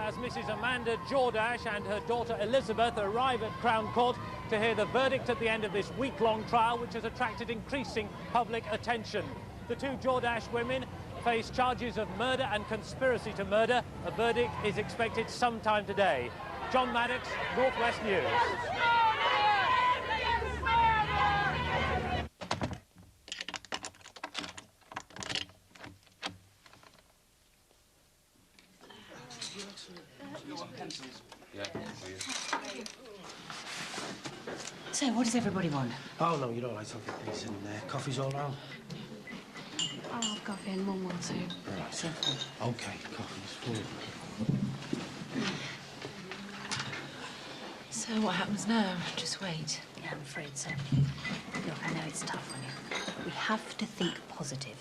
as Mrs. Amanda Jordache and her daughter Elizabeth arrive at Crown Court to hear the verdict at the end of this week-long trial, which has attracted increasing public attention. The two Jordache women face charges of murder and conspiracy to murder. A verdict is expected sometime today. John Maddox, Northwest News. So, what does everybody want? Oh, no, you're all right. I'll get these in there. Coffee's all round. I'll have coffee and Mum will too. Right. OK, coffee's full. So, what happens now? Just wait? Yeah, I'm afraid so. Look, I know it's tough on you, but we have to think positive.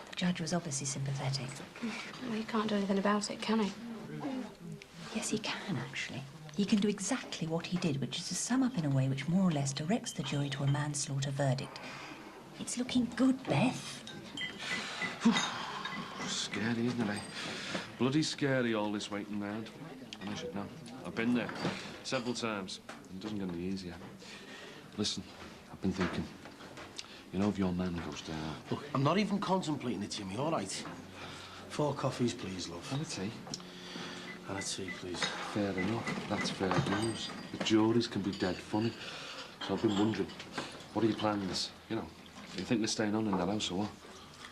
The judge was obviously sympathetic. Well, he can't do anything about it, can he? Yes, he can, actually. He can do exactly what he did, which is to sum up in a way which more or less directs the jury to a manslaughter verdict. It's looking good, Beth. Scary, isn't it, eh? Bloody scary, all this waiting round. And I should know. I've been there several times. It doesn't get any easier. Listen, I've been thinking. You know, if your man goes down... Look, I'm not even contemplating it, Jimmy, all right? 4 coffees, please, love. And a tea. And a tea, please. Fair enough. That's fair news. The juries can be dead funny. So I've been wondering, what are your plans? You know, do you think they're staying on in that house or what?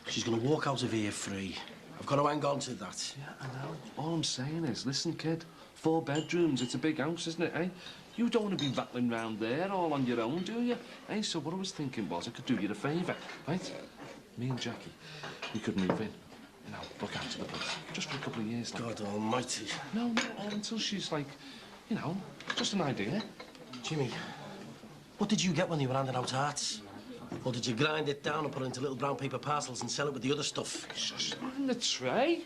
She's going to walk out of here free. I've got to hang on to that. Yeah, I know. All I'm saying is, listen, kid, 4 bedrooms, it's a big house, isn't it, eh? You don't want to be rattling round there all on your own, do you? Eh, so what I was thinking was I could do you a favour, right? Me and Jackie, we could move in. You know, look after the place. Just for a couple of years. Like. God almighty. No, not until she's like, you know, just an idea. Jimmy, what did you get when you were handing out hearts? Or did you grind it down and put it into little brown paper parcels and sell it with the other stuff? It's just not in the tray.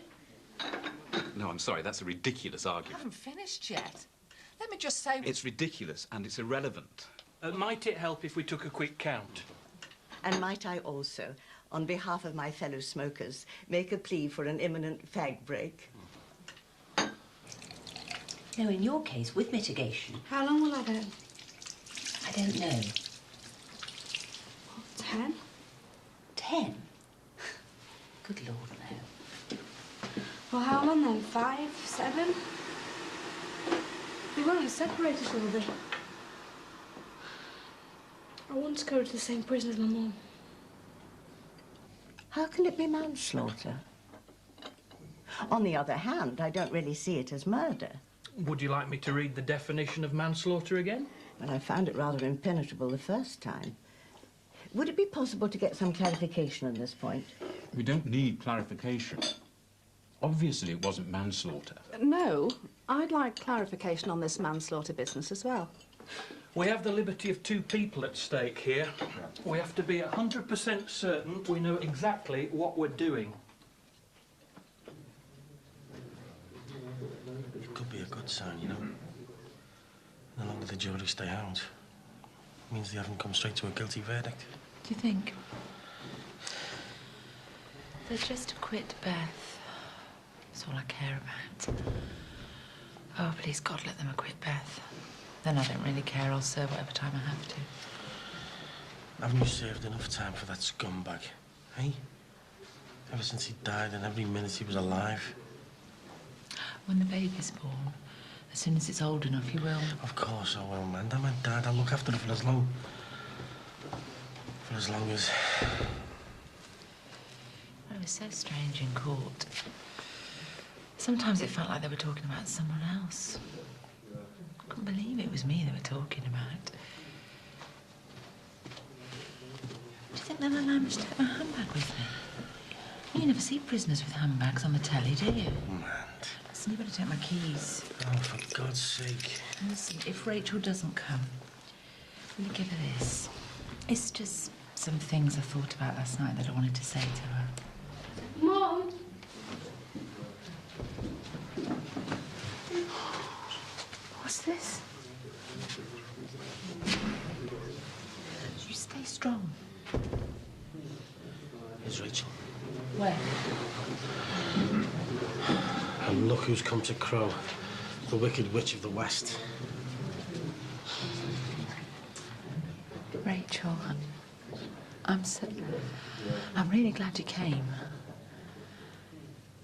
No, I'm sorry, that's a ridiculous argument. I haven't finished yet. Let me just say... It's ridiculous and it's irrelevant. Might it help if we took a quick count? And might I also, on behalf of my fellow smokers, make a plea for an imminent fag break? No, in your case, with mitigation. How long will I go? I don't know. 10? 10? Good Lord, no. Well, how long then? 5, 7? We won't separate us, will they? I want to go to the same prison as my mum. How can it be manslaughter? On the other hand, I don't really see it as murder. Would you like me to read the definition of manslaughter again? Well, I found it rather impenetrable the first time. Would it be possible to get some clarification on this point? We don't need clarification. Obviously, it wasn't manslaughter. No, I'd like clarification on this manslaughter business as well. We have the liberty of 2 people at stake here. We have to be 100% certain we know exactly what we're doing. It could be a good sign, you know. The longer the jury stay out, it means they haven't come straight to a guilty verdict. Do you think? They're just acquit Beth. That's all I care about. Oh, please, God, let them acquit Beth. Then I don't really care. I'll serve whatever time I have to. Haven't you served enough time for that scumbag, eh? Ever since he died and every minute he was alive. When the baby's born, as soon as it's old enough, you will. Of course I will, man. I'm my dad. I'll look after her for as long as... It was so strange in court. Sometimes it felt like they were talking about someone else. I couldn't believe it was me they were talking about. Do you think they'll allow me to take my handbag with me? You never see prisoners with handbags on the telly, do you? Man. Listen, you better take my keys. Oh, for God's sake. Listen, if Rachel doesn't come, will you give her this? It's just some things I thought about last night that I wanted to say to her. Mum! What's this? You stay strong. Here's Rachel. Where? And look who's come to Crow, the Wicked Witch of the West. Rachel, I'm really glad you came.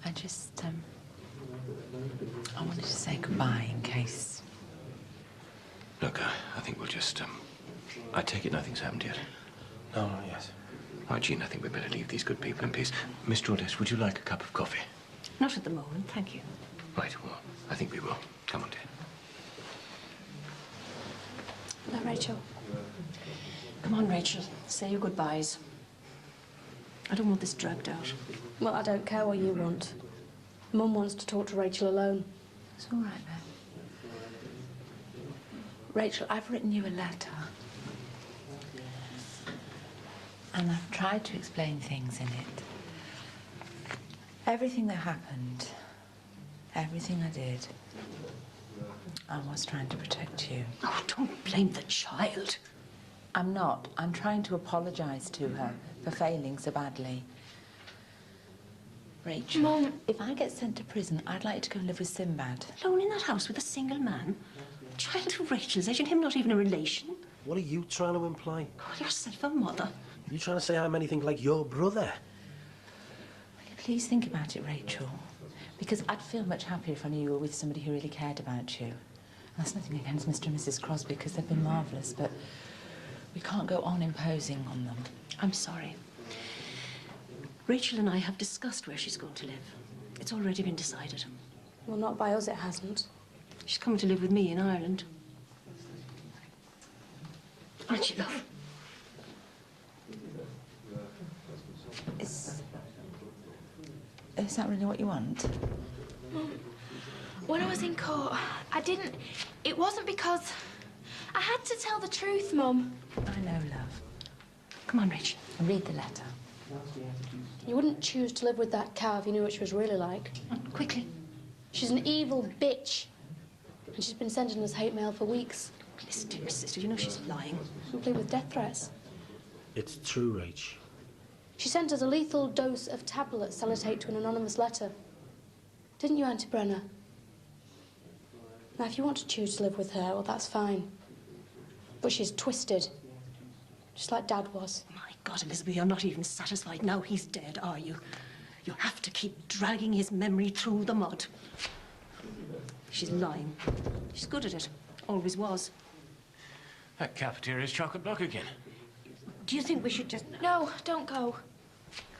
I wanted to say goodbye in case... Look, I think we'll just, I take it nothing's happened yet. No, not yet. Right, Jean, I think we'd better leave these good people in peace. Miss Jordes, would you like a cup of coffee? Not at the moment, thank you. Right, well, I think we will. Come on, dear. No, Rachel. Come on, Rachel. Say your goodbyes. I don't want this dragged out. Well, I don't care what you want. Mum wants to talk to Rachel alone. It's all right, then. Rachel, I've written you a letter. And I've tried to explain things in it. Everything that happened, everything I did, I was trying to protect you. Oh, don't blame the child. I'm not. I'm trying to apologise to her for failing so badly. Rachel, Mum. If I get sent to prison, I'd like to go and live with Sinbad. Alone in that house with a single man? A child of Rachel's age and him not even a relation? What are you trying to imply? Call yourself a mother. Are you trying to say I'm anything like your brother? Please think about it, Rachel. Because I'd feel much happier if I knew you were with somebody who really cared about you. And that's nothing against Mr. and Mrs. Crosby, because they've been marvellous, but we can't go on imposing on them. I'm sorry. Rachel and I have discussed where she's going to live. It's already been decided. Well, not by us, it hasn't. She's coming to live with me in Ireland. Aren't you, love? Is that really what you want? Mum, when I was in court, it wasn't because... I had to tell the truth, Mum. I know, love. Come on, Rachel. Read the letter. You wouldn't choose to live with that cow if you knew what she was really like. Quickly. She's an evil bitch. And she's been sending us hate mail for weeks. Listen to your sister. You know she's lying. Complete with death threats. It's true, Rach. She sent us a lethal dose of tablets sellotape to an anonymous letter. Didn't you, Auntie Brenner? Now, if you want to choose to live with her, well, that's fine. But she's twisted. Just like Dad was. My God, Elizabeth, you're not even satisfied now he's dead, are you? You have to keep dragging his memory through the mud. She's lying. She's good at it. Always was. That cafeteria's chock-a-block again. Do you think we should just... No, don't go.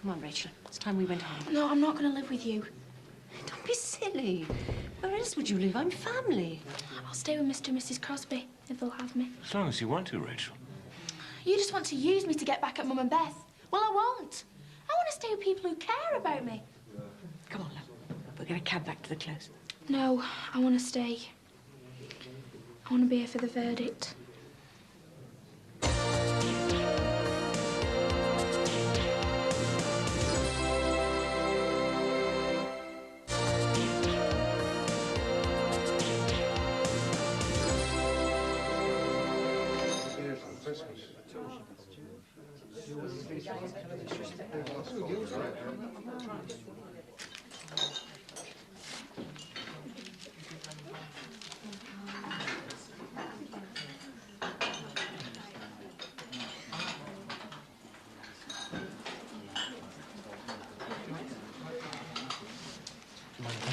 Come on, Rachel. It's time we went home. No, I'm not going to live with you. Don't be silly. Where else would you live? I'm family. I'll stay with Mr. and Mrs. Crosby, if they'll have me. As long as you want to, Rachel. You just want to use me to get back at Mum and Beth. Well, I won't. I want to stay with people who care about me. Come on, love. We'll get a cab back to the close. No, I want to stay. I want to be here for the verdict.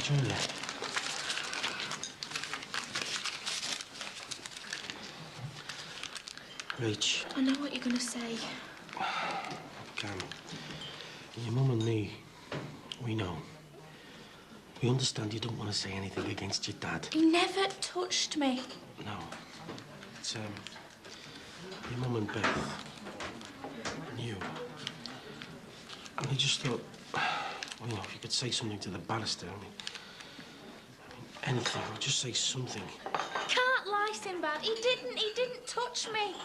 Julia. Rach. I know what you're going to say. Cam, your mum and me, we know. We understand you don't want to say anything against your dad. He never touched me. No. It's, your mum and Beth. And you. And I just thought, well, you know, if you could say something to the barrister, I mean, anything, or just say something. Can't lie, Sinbad. He didn't touch me.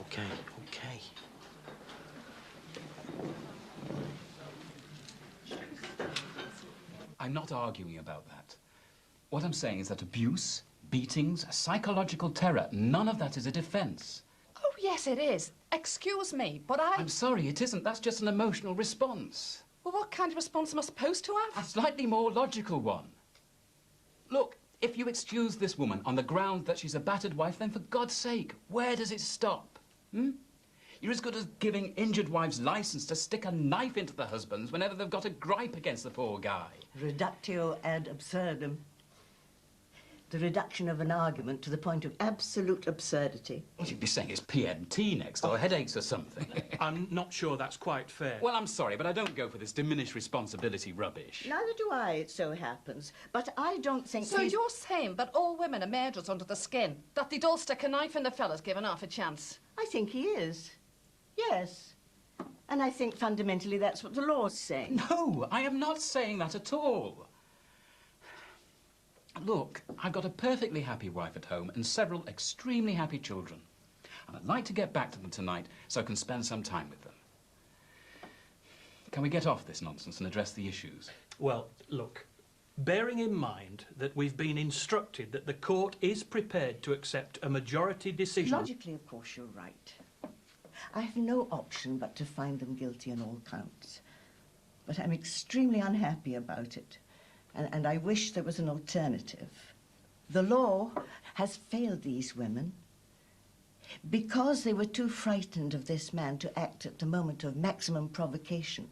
Okay, okay. I'm not arguing about that. What I'm saying is that abuse, beatings, psychological terror, none of that is a defense. Oh, yes, it is. Excuse me, but I'm sorry, it isn't. That's just an emotional response. Well, what kind of response am I supposed to have? A slightly more logical one. Look, if you excuse this woman on the ground that she's a battered wife, then for God's sake, where does it stop? You're as good as giving injured wives license to stick a knife into their husbands whenever they've got a gripe against the poor guy. Reductio ad absurdum. The reduction of an argument to the point of absolute absurdity. Well, you'd be saying it's PMT next, or headaches or something. I'm not sure that's quite fair. Well, I'm sorry, but I don't go for this diminished responsibility rubbish. Neither do I, it so happens. But I don't think So you're saying that all women are murderers under the skin? That they'd all stick a knife in the fellas given half a chance? I think he is. Yes. And I think fundamentally that's what the law's saying. No, I am not saying that at all. Look, I've got a perfectly happy wife at home and several extremely happy children. And I'd like to get back to them tonight so I can spend some time with them. Can we get off this nonsense and address the issues? Well, look, bearing in mind that we've been instructed that the court is prepared to accept a majority decision... Logically, of course, you're right. I have no option but to find them guilty on all counts. But I'm extremely unhappy about it. And I wish there was an alternative. The law has failed these women because they were too frightened of this man to act at the moment of maximum provocation.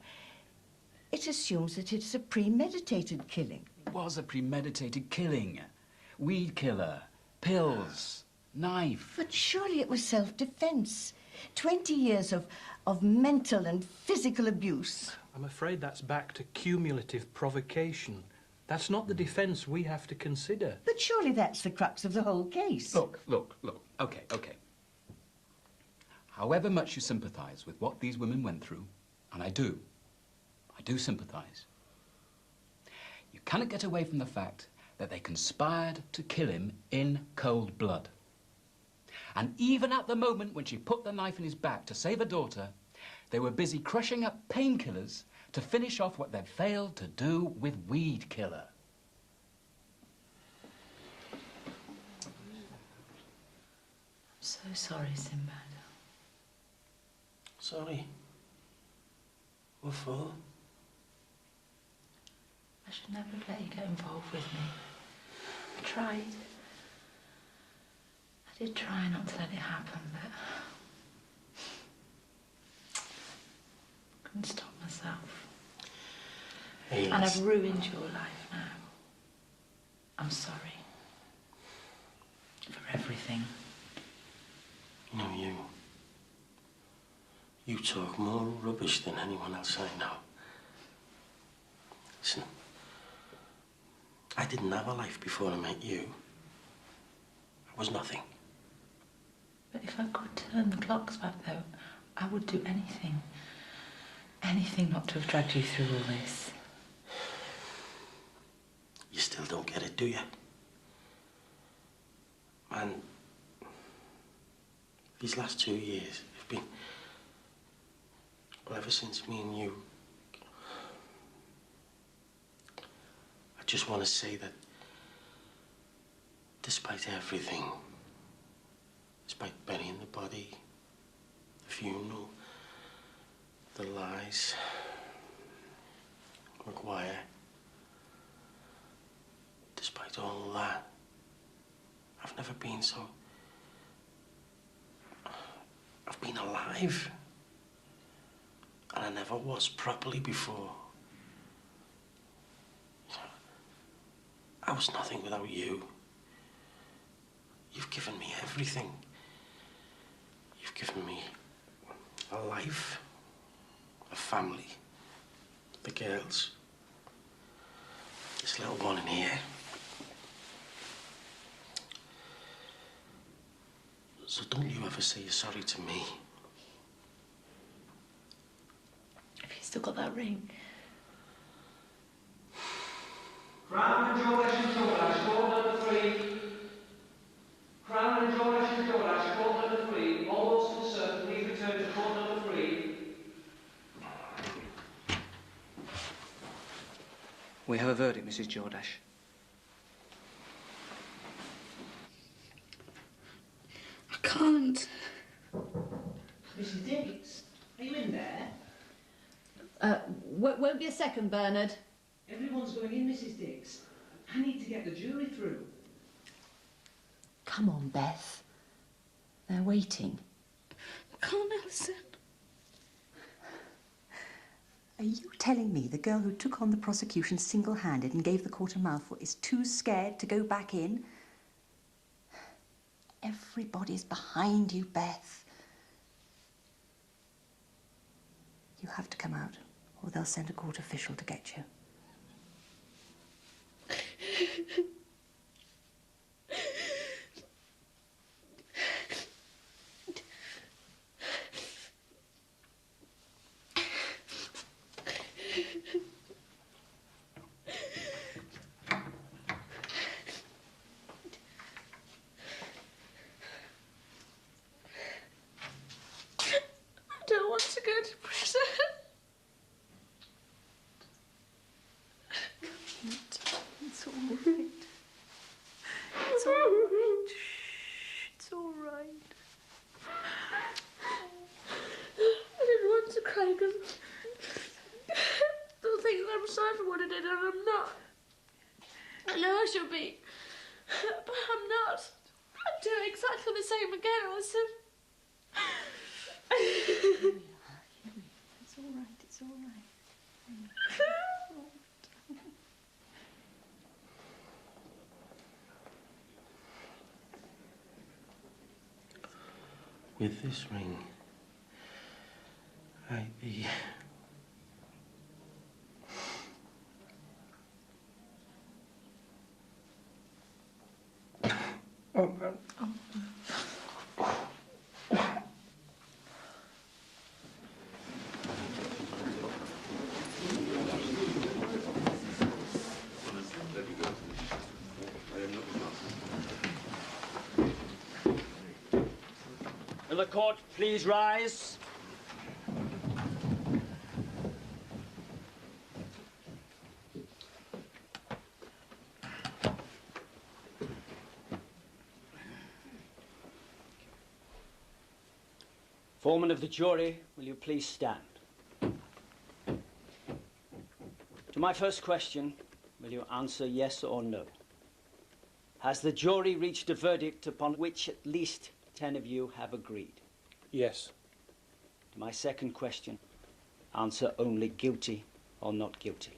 It assumes that it's a premeditated killing. It was a premeditated killing. Weed killer, pills, knife. But surely it was self-defense. 20 years of mental and physical abuse. I'm afraid that's back to cumulative provocation. That's not the defence we have to consider. But surely that's the crux of the whole case. Look. Okay. However much you sympathise with what these women went through, and I do sympathise, you cannot get away from the fact that they conspired to kill him in cold blood. And even at the moment when she put the knife in his back to save her daughter, they were busy crushing up painkillers to finish off what they'd failed to do with weed killer. I'm so sorry, Sinbad. Sorry? What for? I should never have let you get involved with me. I tried. I did try not to let it happen, but I couldn't stop myself. Hey, and I've ruined your life now. I'm sorry. For everything. You know, you talk more rubbish than anyone else I know. Listen, I didn't have a life before I met you. I was nothing. But if I could turn the clocks back, though, I would do anything. Anything not to have dragged you through all this. You still don't get it, do you? Man, these last 2 years have been... Well, ever since me and you... I just want to say that despite everything, despite burying the body, the funeral, the lies, McGuire, despite all that, I've never been so... I've been alive. And I never was properly before. I was nothing without you. You've given me everything. You've given me a life, a family, the girls, this little one in here. So don't you ever say you're sorry to me. Have you still got that ring? Crown and George and George, score number 3. Crown and George and George, score number 3. All those concerned, please return to court number 3. We have a verdict, Mrs. Jordache. I can't. Mrs. Diggs, are you in there? Won't be a second, Bernard. Everyone's going in, Mrs. Diggs. I need to get get the jury through. Come on, Beth. They're waiting. Come on, Alison. Are you telling me the girl who took on the prosecution single-handed and gave the court a mouthful is too scared to go back in? Everybody's behind you, Beth. You have to come out, or they'll send a court official to get you. I don't want to go to prison. It's all right. It's all right. Shh, it's all right. I didn't want to cry because they'll think I'm sorry for what I did and I'm not. I know I should be, but I'm not. I'd do exactly the same again, Alison. It's all right. It's all right. With this ring, I'd be... Oh, man. Will the court please rise? Foreman of the jury, will you please stand? To my first question, will you answer yes or no? Has the jury reached a verdict upon which at least 10 of you have agreed? Yes. To my second question, answer only guilty or not guilty.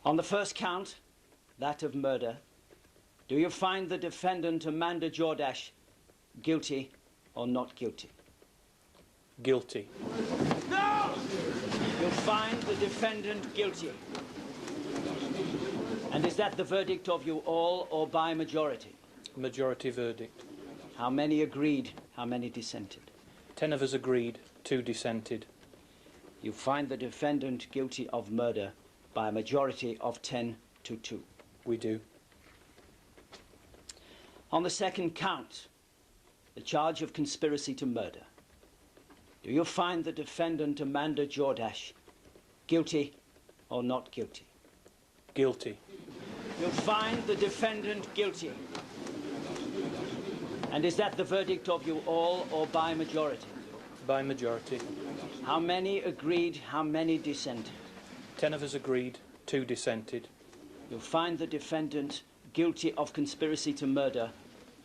On the first count, that of murder, do you find the defendant Amanda Jordache guilty or not guilty? Guilty. No! You find the defendant guilty. And is that the verdict of you all or by majority? Majority verdict. How many agreed? How many dissented? 10 of us agreed, 2 dissented. You find the defendant guilty of murder by a majority of 10 to 2. We do. On the second count, the charge of conspiracy to murder, do you find the defendant Amanda Jordache guilty or not guilty? Guilty. You find the defendant guilty. And is that the verdict of you all or by majority? By majority. How many agreed? How many dissented? 10 of us agreed, 2 dissented. You find the defendant guilty of conspiracy to murder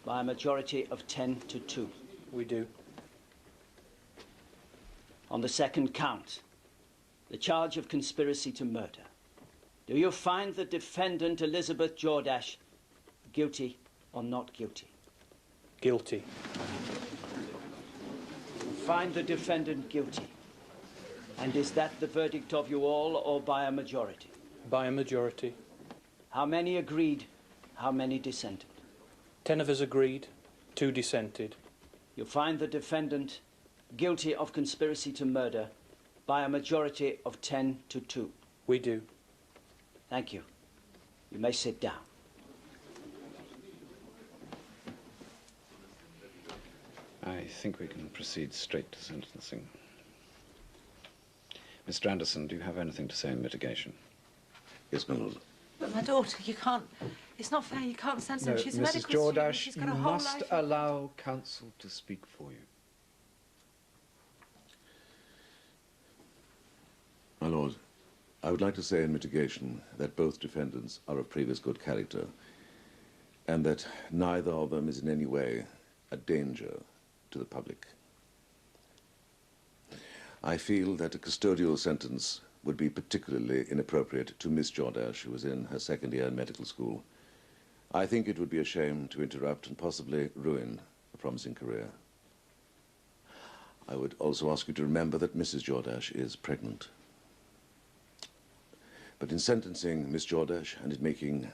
by a majority of 10 to 2. We do. On the second count, the charge of conspiracy to murder, do you find the defendant Elizabeth Jordache guilty or not guilty? Guilty. You find the defendant guilty. And is that the verdict of you all or by a majority? By a majority. How many agreed? How many dissented? 10 of us agreed, 2 dissented. You find the defendant guilty of conspiracy to murder by a majority of 10 to 2. We do. Thank you. You may sit down. I think we can proceed straight to sentencing. Mr. Anderson, do you have anything to say in mitigation? Yes, my lord. But my daughter, you can't... It's not fair, you can't censor her. No, She's a Mrs. medical student. Jordache, She's you got a whole must life. allow counsel to speak for you. My lord, I would like to say in mitigation that both defendants are of previous good character and that neither of them is in any way a danger to the public. I feel that a custodial sentence would be particularly inappropriate to Miss Jordache, who was in her second year in medical school. I think it would be a shame to interrupt and possibly ruin a promising career. I would also ask you to remember that Mrs. Jordache is pregnant. But in sentencing Miss Jordache and in making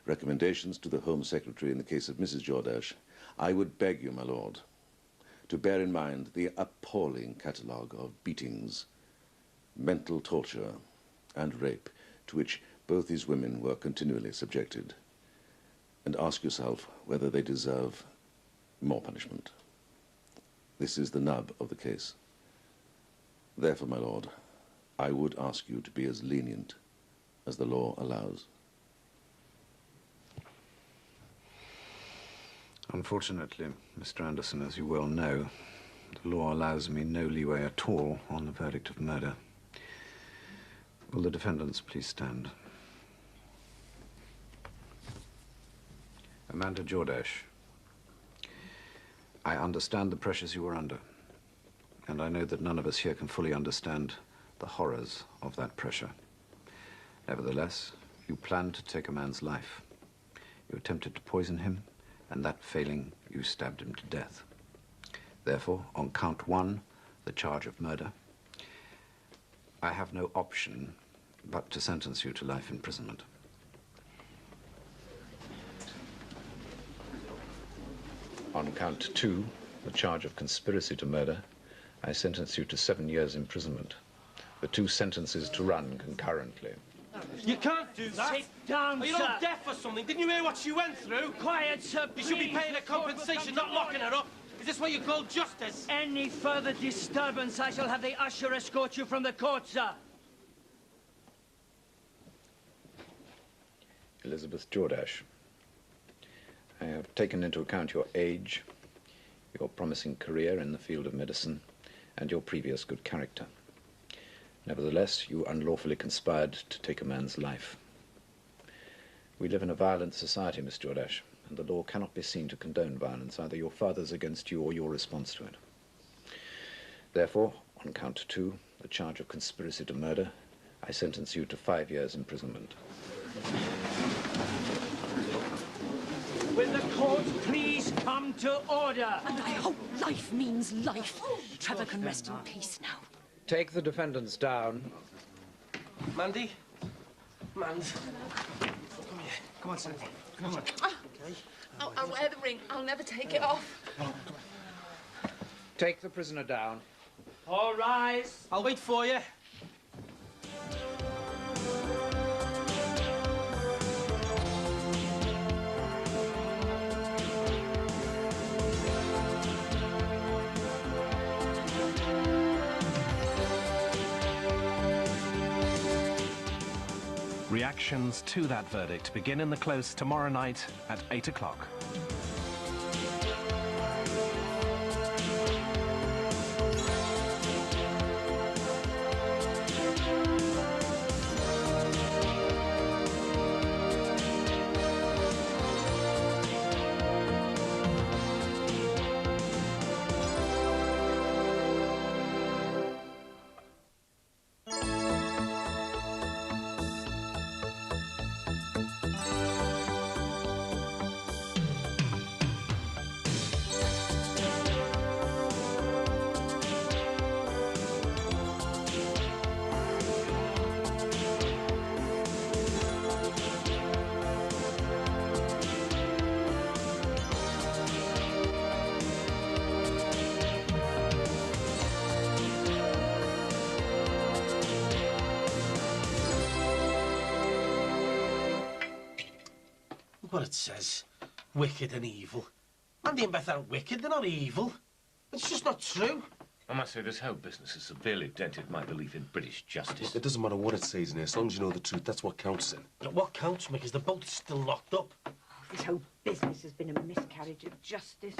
recommendations to the Home Secretary in the case of Mrs. Jordache, I would beg you, my lord, to bear in mind the appalling catalogue of beatings, mental torture, and rape to which both these women were continually subjected, and ask yourself whether they deserve more punishment. This is the nub of the case. Therefore, my lord, I would ask you to be as lenient as the law allows. Unfortunately, Mr. Anderson, as you well know, the law allows me no leeway at all on the verdict of murder. Will the defendants please stand? Amanda Jordache, I understand the pressures you were under, and I know that none of us here can fully understand the horrors of that pressure. Nevertheless, you planned to take a man's life. You attempted to poison him, and that failing, you stabbed him to death. Therefore, on count 1, the charge of murder, I have no option but to sentence you to life imprisonment. On count 2, the charge of conspiracy to murder, I sentence you to 7 years imprisonment. The 2 sentences to run concurrently. You can't do that. Sit down, Are you sir. not deaf or something? Didn't you hear what she went through? Quiet, sir, You should be please. paying her compensation, not locking her up. Is this what you call justice? Any further disturbance, I shall have the usher escort you from the court, sir. Elizabeth Jordache, I have taken into account your age, your promising career in the field of medicine, and your previous good character. Nevertheless, you unlawfully conspired to take a man's life. We live in a violent society, Miss Jordache, and the law cannot be seen to condone violence, either your father's against you or your response to it. Therefore, on count 2, the charge of conspiracy to murder, I sentence you to 5 years imprisonment. Will the court please come to order? And I hope life means life. Trevor can rest in peace now. Take the defendants down. Mandy? Mand. Come here. Come on, Sandy. Come on. I'll wear the ring. I'll never take it off. Take the prisoner down. All rise. I'll wait for you. Reactions to that verdict begin in the Close tomorrow night at 8 o'clock. Look what it says. Wicked and evil. Andy and Beth aren't wicked, they're not evil. It's just not true. I must say, this whole business has severely dented my belief in British justice. Look, It doesn't matter what it says in here, as long as you know the truth, that's what counts in. What counts, Mick, is they're both still locked up. This whole business has been a miscarriage of justice.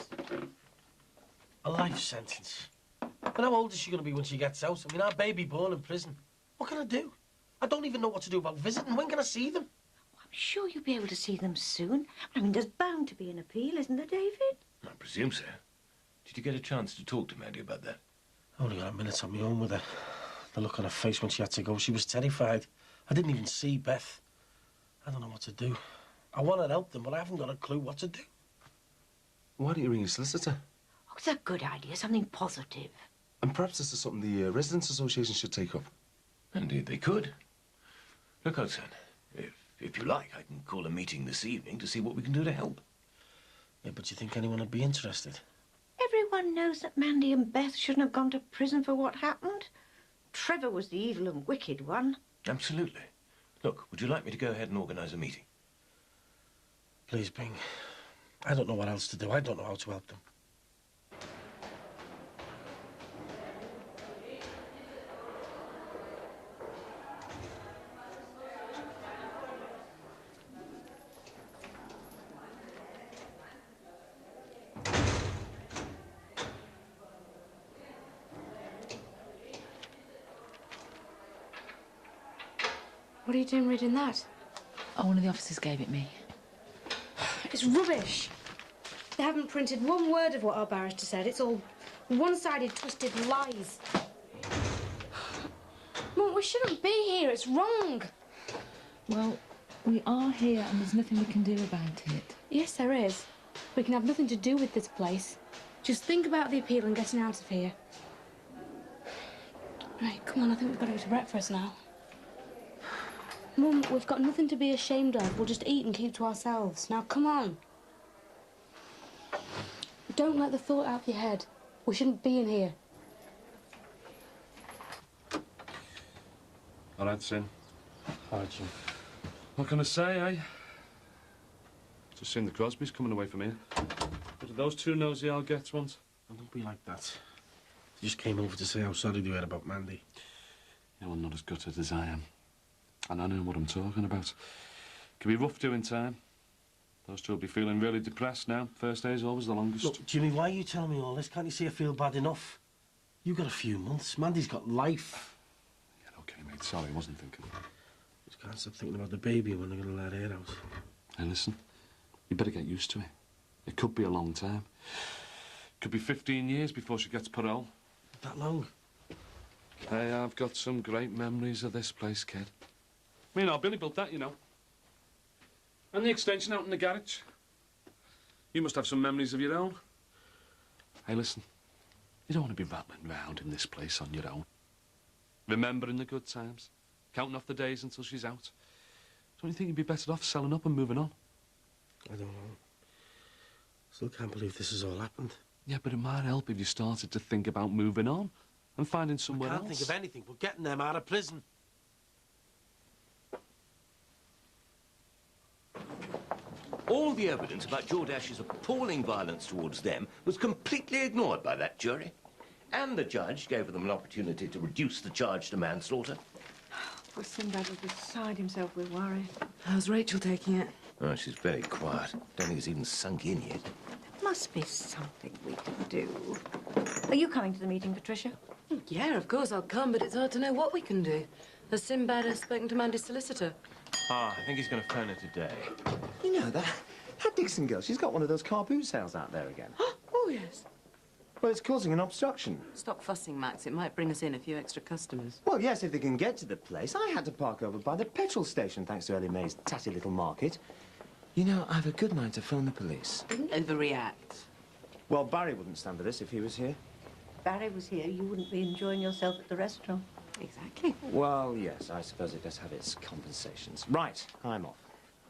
A life sentence. And how old is she going to be when she gets out? I mean, our baby born in prison. What can I do? I don't even know what to do about visiting. When can I see them? I'm sure you'll be able to see them soon. I mean, there's bound to be an appeal, isn't there, David? I presume so. Did you get a chance to talk to Mandy about that? I only got a minute on my own with her. The look on her face when she had to go, she was terrified. I didn't even see Beth. I don't know what to do. I want to help them, but I haven't got a clue what to do. Why don't you ring your solicitor? Oh, it's a good idea, something positive. And perhaps this is something the Residents' Association should take up. Indeed, they could. Look out, son. If you like, I can call a meeting this evening to see what we can do to help. Yeah, but you think anyone would be interested? Everyone knows that Mandy and Beth shouldn't have gone to prison for what happened. Trevor was the evil and wicked one. Absolutely. Look, would you like me to go ahead and organise a meeting? Please, Bing. I don't know what else to do. I don't know how to help them. What are you doing reading that? Oh, one of the officers gave it me. It's rubbish. They haven't printed one word of what our barrister said. It's all one-sided, twisted lies. Mum, we shouldn't be here. It's wrong. Well, we are here and there's nothing we can do about it. Yes, there is. We can have nothing to do with this place. Just think about the appeal and getting out of here. Right, come on, I think we've got to go to breakfast now. Mum, we've got nothing to be ashamed of. We'll just eat and keep to ourselves. Now, come on. Don't let the thought out of your head. We shouldn't be in here. All right, Sin. All right, Jim. What can I say, eh? Just seen the Crosbys coming away from here. What did those two nosy old gets want? Oh, don't be like that. They just came over to say how sorry they were about Mandy. You know, I'm not as gutted as I am. And I know what I'm talking about. It can be rough doing time. Those two will be feeling really depressed now. First day is always the longest. Look, Jimmy, why are you telling me all this? Can't you see I feel bad enough? You've got a few months. Mandy's got life. Yeah, OK, mate. Sorry, I wasn't thinking. Just can't stop thinking about the baby when they're going to let her out. Hey, listen. You better get used to it. It could be a long time. Could be 15 years before she gets parole. That long? Hey, I've got some great memories of this place, kid. I mean, Billy built that, you know. And the extension out in the garage. You must have some memories of your own. Hey, listen. You don't want to be rattling round in this place on your own. Remembering the good times. Counting off the days until she's out. Don't you think you'd be better off selling up and moving on? I don't know. Still can't believe this has all happened. Yeah, but it might help if you started to think about moving on and finding somewhere else. I can't think of anything but getting them out of prison. All the evidence about Jordash's appalling violence towards them was completely ignored by that jury. And the judge gave them an opportunity to reduce the charge to manslaughter. Poor Sinbad was beside himself with worry. How's Rachel taking it? Oh, she's very quiet. Don't think it's even sunk in yet. There must be something we can do. Are you coming to the meeting, Patricia? Yeah, of course I'll come, but it's hard to know what we can do. Has Sinbad spoken to Mandy's solicitor? Ah, I think he's going to phone her today. You know, that Dixon girl, she's got one of those car boot sales out there again. Oh, yes. Well, it's causing an obstruction. Stop fussing, Max. It might bring us in a few extra customers. Well, yes, if they can get to the place. I had to park over by the petrol station, thanks to Ellie Mae's tatty little market. You know, I've a good mind to phone the police. Didn't overreact. Well, Barry wouldn't stand for this if he was here. If Barry was here, you wouldn't be enjoying yourself at the restaurant. Exactly. Well, yes, I suppose it does have its compensations. Right, I'm off.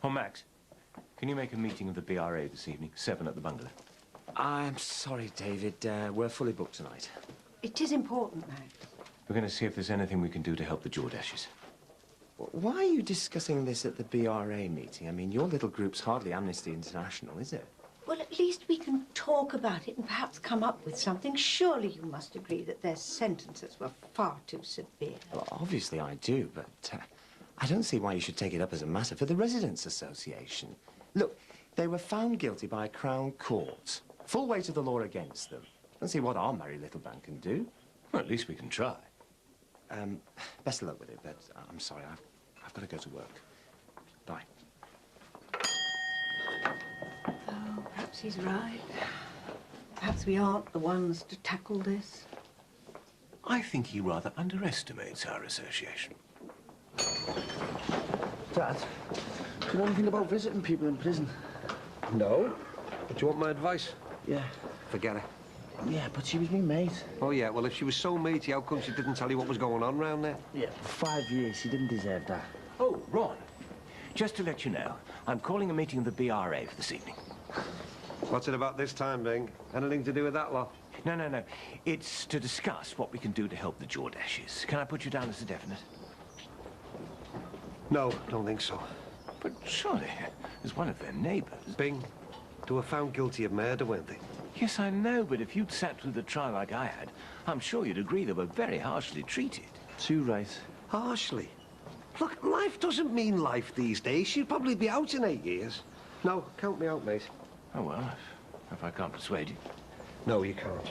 Oh, Max, can you make a meeting of the BRA this evening? 7 at the bungalow. I'm sorry, David. We're fully booked tonight. It is important, Max. We're going to see if there's anything we can do to help the Jordashes. Why are you discussing this at the BRA meeting? I mean, your little group's hardly Amnesty International, is it? Well, at least we can talk about it and perhaps come up with something. Surely you must agree that their sentences were far too severe. Well, obviously I do, but I don't see why you should take it up as a matter for the Residents' Association. Look, they were found guilty by a Crown Court. Full weight of the law against them. Don't see what our merry little band can do. Well, at least we can try. Best of luck with it, but I'm sorry, I've got to go to work. Bye. Oh, perhaps he's right. Perhaps we aren't the ones to tackle this. I think he rather underestimates our association. Dad, do you know anything about visiting people in prison? No. But do you want my advice? Yeah. Forget it. Yeah, but she was me mate. Oh, yeah? Well, if she was so matey, how come she didn't tell you what was going on round there? Yeah, for 5 years. She didn't deserve that. Oh, Ron, just to let you know, I'm calling a meeting of the BRA for this evening. What's it about this time, Bing? Anything to do with that lot? No, no, no. It's to discuss what we can do to help the Jordashes. Can I put you down as a definite? No, don't think so. But surely, as one of their neighbours... Bing, they were found guilty of murder, weren't they? Yes, I know, but if you'd sat through the trial like I had, I'm sure you'd agree they were very harshly treated. Too right. Harshly? Look, life doesn't mean life these days. She'll probably be out in 8 years. No, count me out, mate. Oh, well, if I can't persuade you. No, you can't.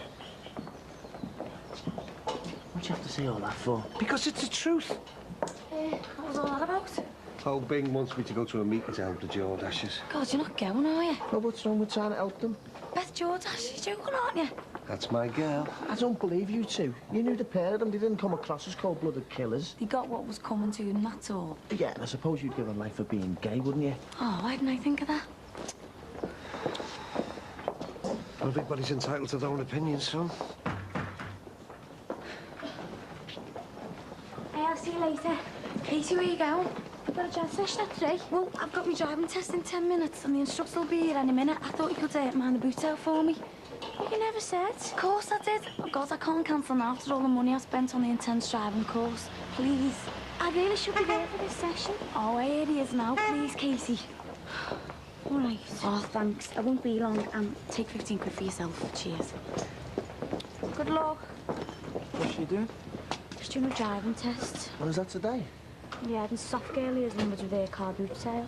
What'd you have to say all that for? Because it's the truth. What was all that about? Oh, Bing wants me to go to a meeting to help the Jordashes. God, you're not going, are you? Well, what's wrong with trying to help them? Beth Jordash, you're joking, aren't you? That's my girl. I don't believe you two. You knew the pair of them. They didn't come across as cold-blooded killers. They got what was coming to them, that's all. Yeah, and I suppose you'd give them life for being gay, wouldn't you? Oh, why didn't I think of that? Well, everybody's entitled to their own opinions, son. Hey, I'll see you later. Casey, where you going? I've got a jazz session today. Well, I've got my driving test in 10 minutes and the instructor will be here any minute. I thought you could mind the boots out for me. You never said. Of course I did. Oh, God, I can't cancel now after all the money I spent on the intense driving course. Please. I really should be there for this session. Oh, here he is now. Please, Casey. All right. Oh, thanks. I won't be long. Take 15 quid for yourself. Cheers. Good luck. What's she doing? Just doing a driving test. What is that today? Yeah, and soft girlie has numbers with her car boot sale.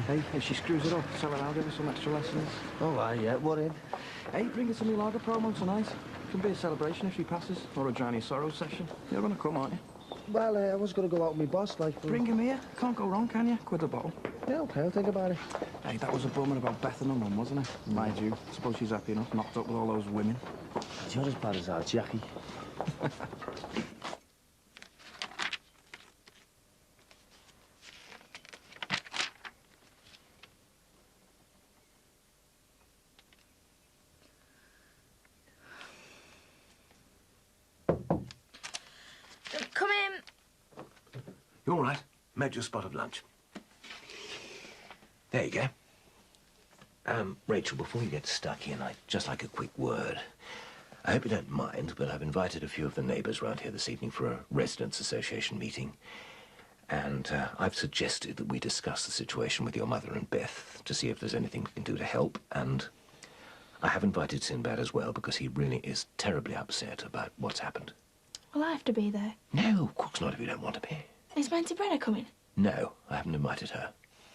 Hey, if she screws it up, tell her I'll give her some extra lessons. Oh, aye, yeah, what in? Hey, bring her to my lager promo tonight. Can be a celebration if she passes, or a Johnny Sorrow session. You're gonna come, aren't you? Well, I was gonna go out with my boss, like... Bring him here. Can't go wrong, can you? Quid a bottle. Yeah, OK, I'll think about it. Hey, that was a bummer about Beth and her mum, wasn't it? Mind you, suppose she's happy enough, knocked up with all those women. You're as bad as that, Jackie. Come in. You all right? Made your spot of lunch. There you go. Rachel, before you get stuck in, I'd just like a quick word. I hope you don't mind, but I've invited a few of the neighbours round here this evening for a residents' association meeting. And I've suggested that we discuss the situation with your mother and Beth to see if there's anything we can do to help. And I have invited Sinbad as well because he really is terribly upset about what's happened. Will I have to be there? No, of course not if you don't want to be. Is my Auntie Brenna coming? No, I haven't invited her.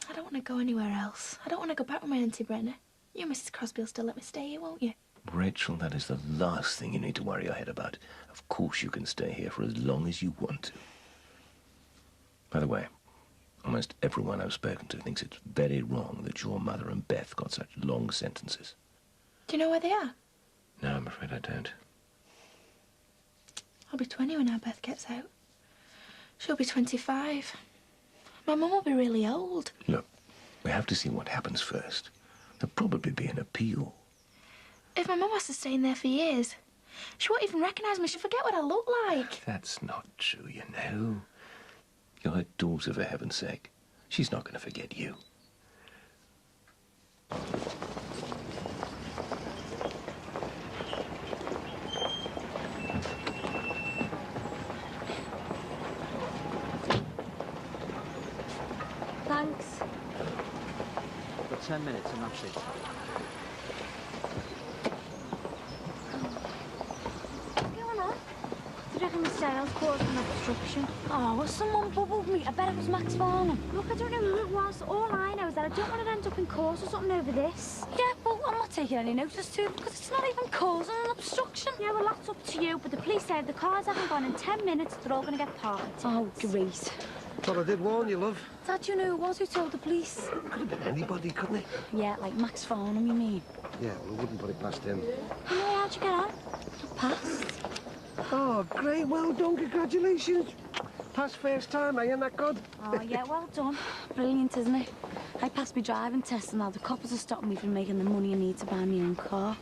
I don't want to go anywhere else. I don't want to go back with my Auntie Brenna. You, Mrs. Crosby, will still let me stay here, won't you? Rachel, that is the last thing you need to worry your head about. Of course you can stay here for as long as you want to. By the way, almost everyone I've spoken to thinks it's very wrong that your mother and Beth got such long sentences. Do you know where they are? No, I'm afraid I don't. I'll be 20 when our Beth gets out. She'll be 25. My mum will be really old. Look, we have to see what happens first. There'll probably be an appeal. If my mum has to stay in there for years, she won't even recognise me. She'll forget what I look like. That's not true, you know. You're her daughter, for heaven's sake. She's not going to forget you. Thanks. For 10 minutes and that's it. What's going on? Do you reckon the sales caused an obstruction? Oh, well, someone bubbled me. I bet it was Max Farnham. Look, I don't know who it was. All I know is that I don't want to end up in court or something over this. Yeah, well, I'm not taking any notice to because it's not even causing an obstruction. Yeah, well, that's up to you, but the police said the cars haven't gone in 10 minutes, they're all going to get parked. Oh, great. Thought I did warn you, love. Dad, you know who it was who told the police? Could have been anybody, couldn't it? Yeah, like Max Farnham, you mean? Yeah, well, I wouldn't put it past him. Oh, how'd you get on? Passed. Oh, great, well done, congratulations. Passed first time, ain't that good? Oh, yeah, well done. Brilliant, isn't it? I passed my driving test and now the coppers are stopping me from making the money I need to buy my own car.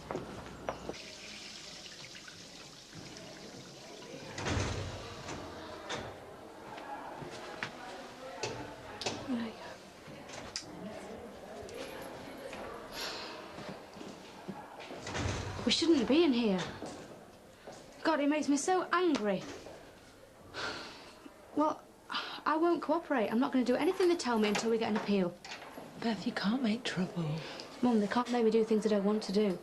We shouldn't be in here. God, it makes me so angry. Well, I won't cooperate. I'm not going to do anything they tell me until we get an appeal. Beth, you can't make trouble. Mum, they can't make me do things I don't want to do.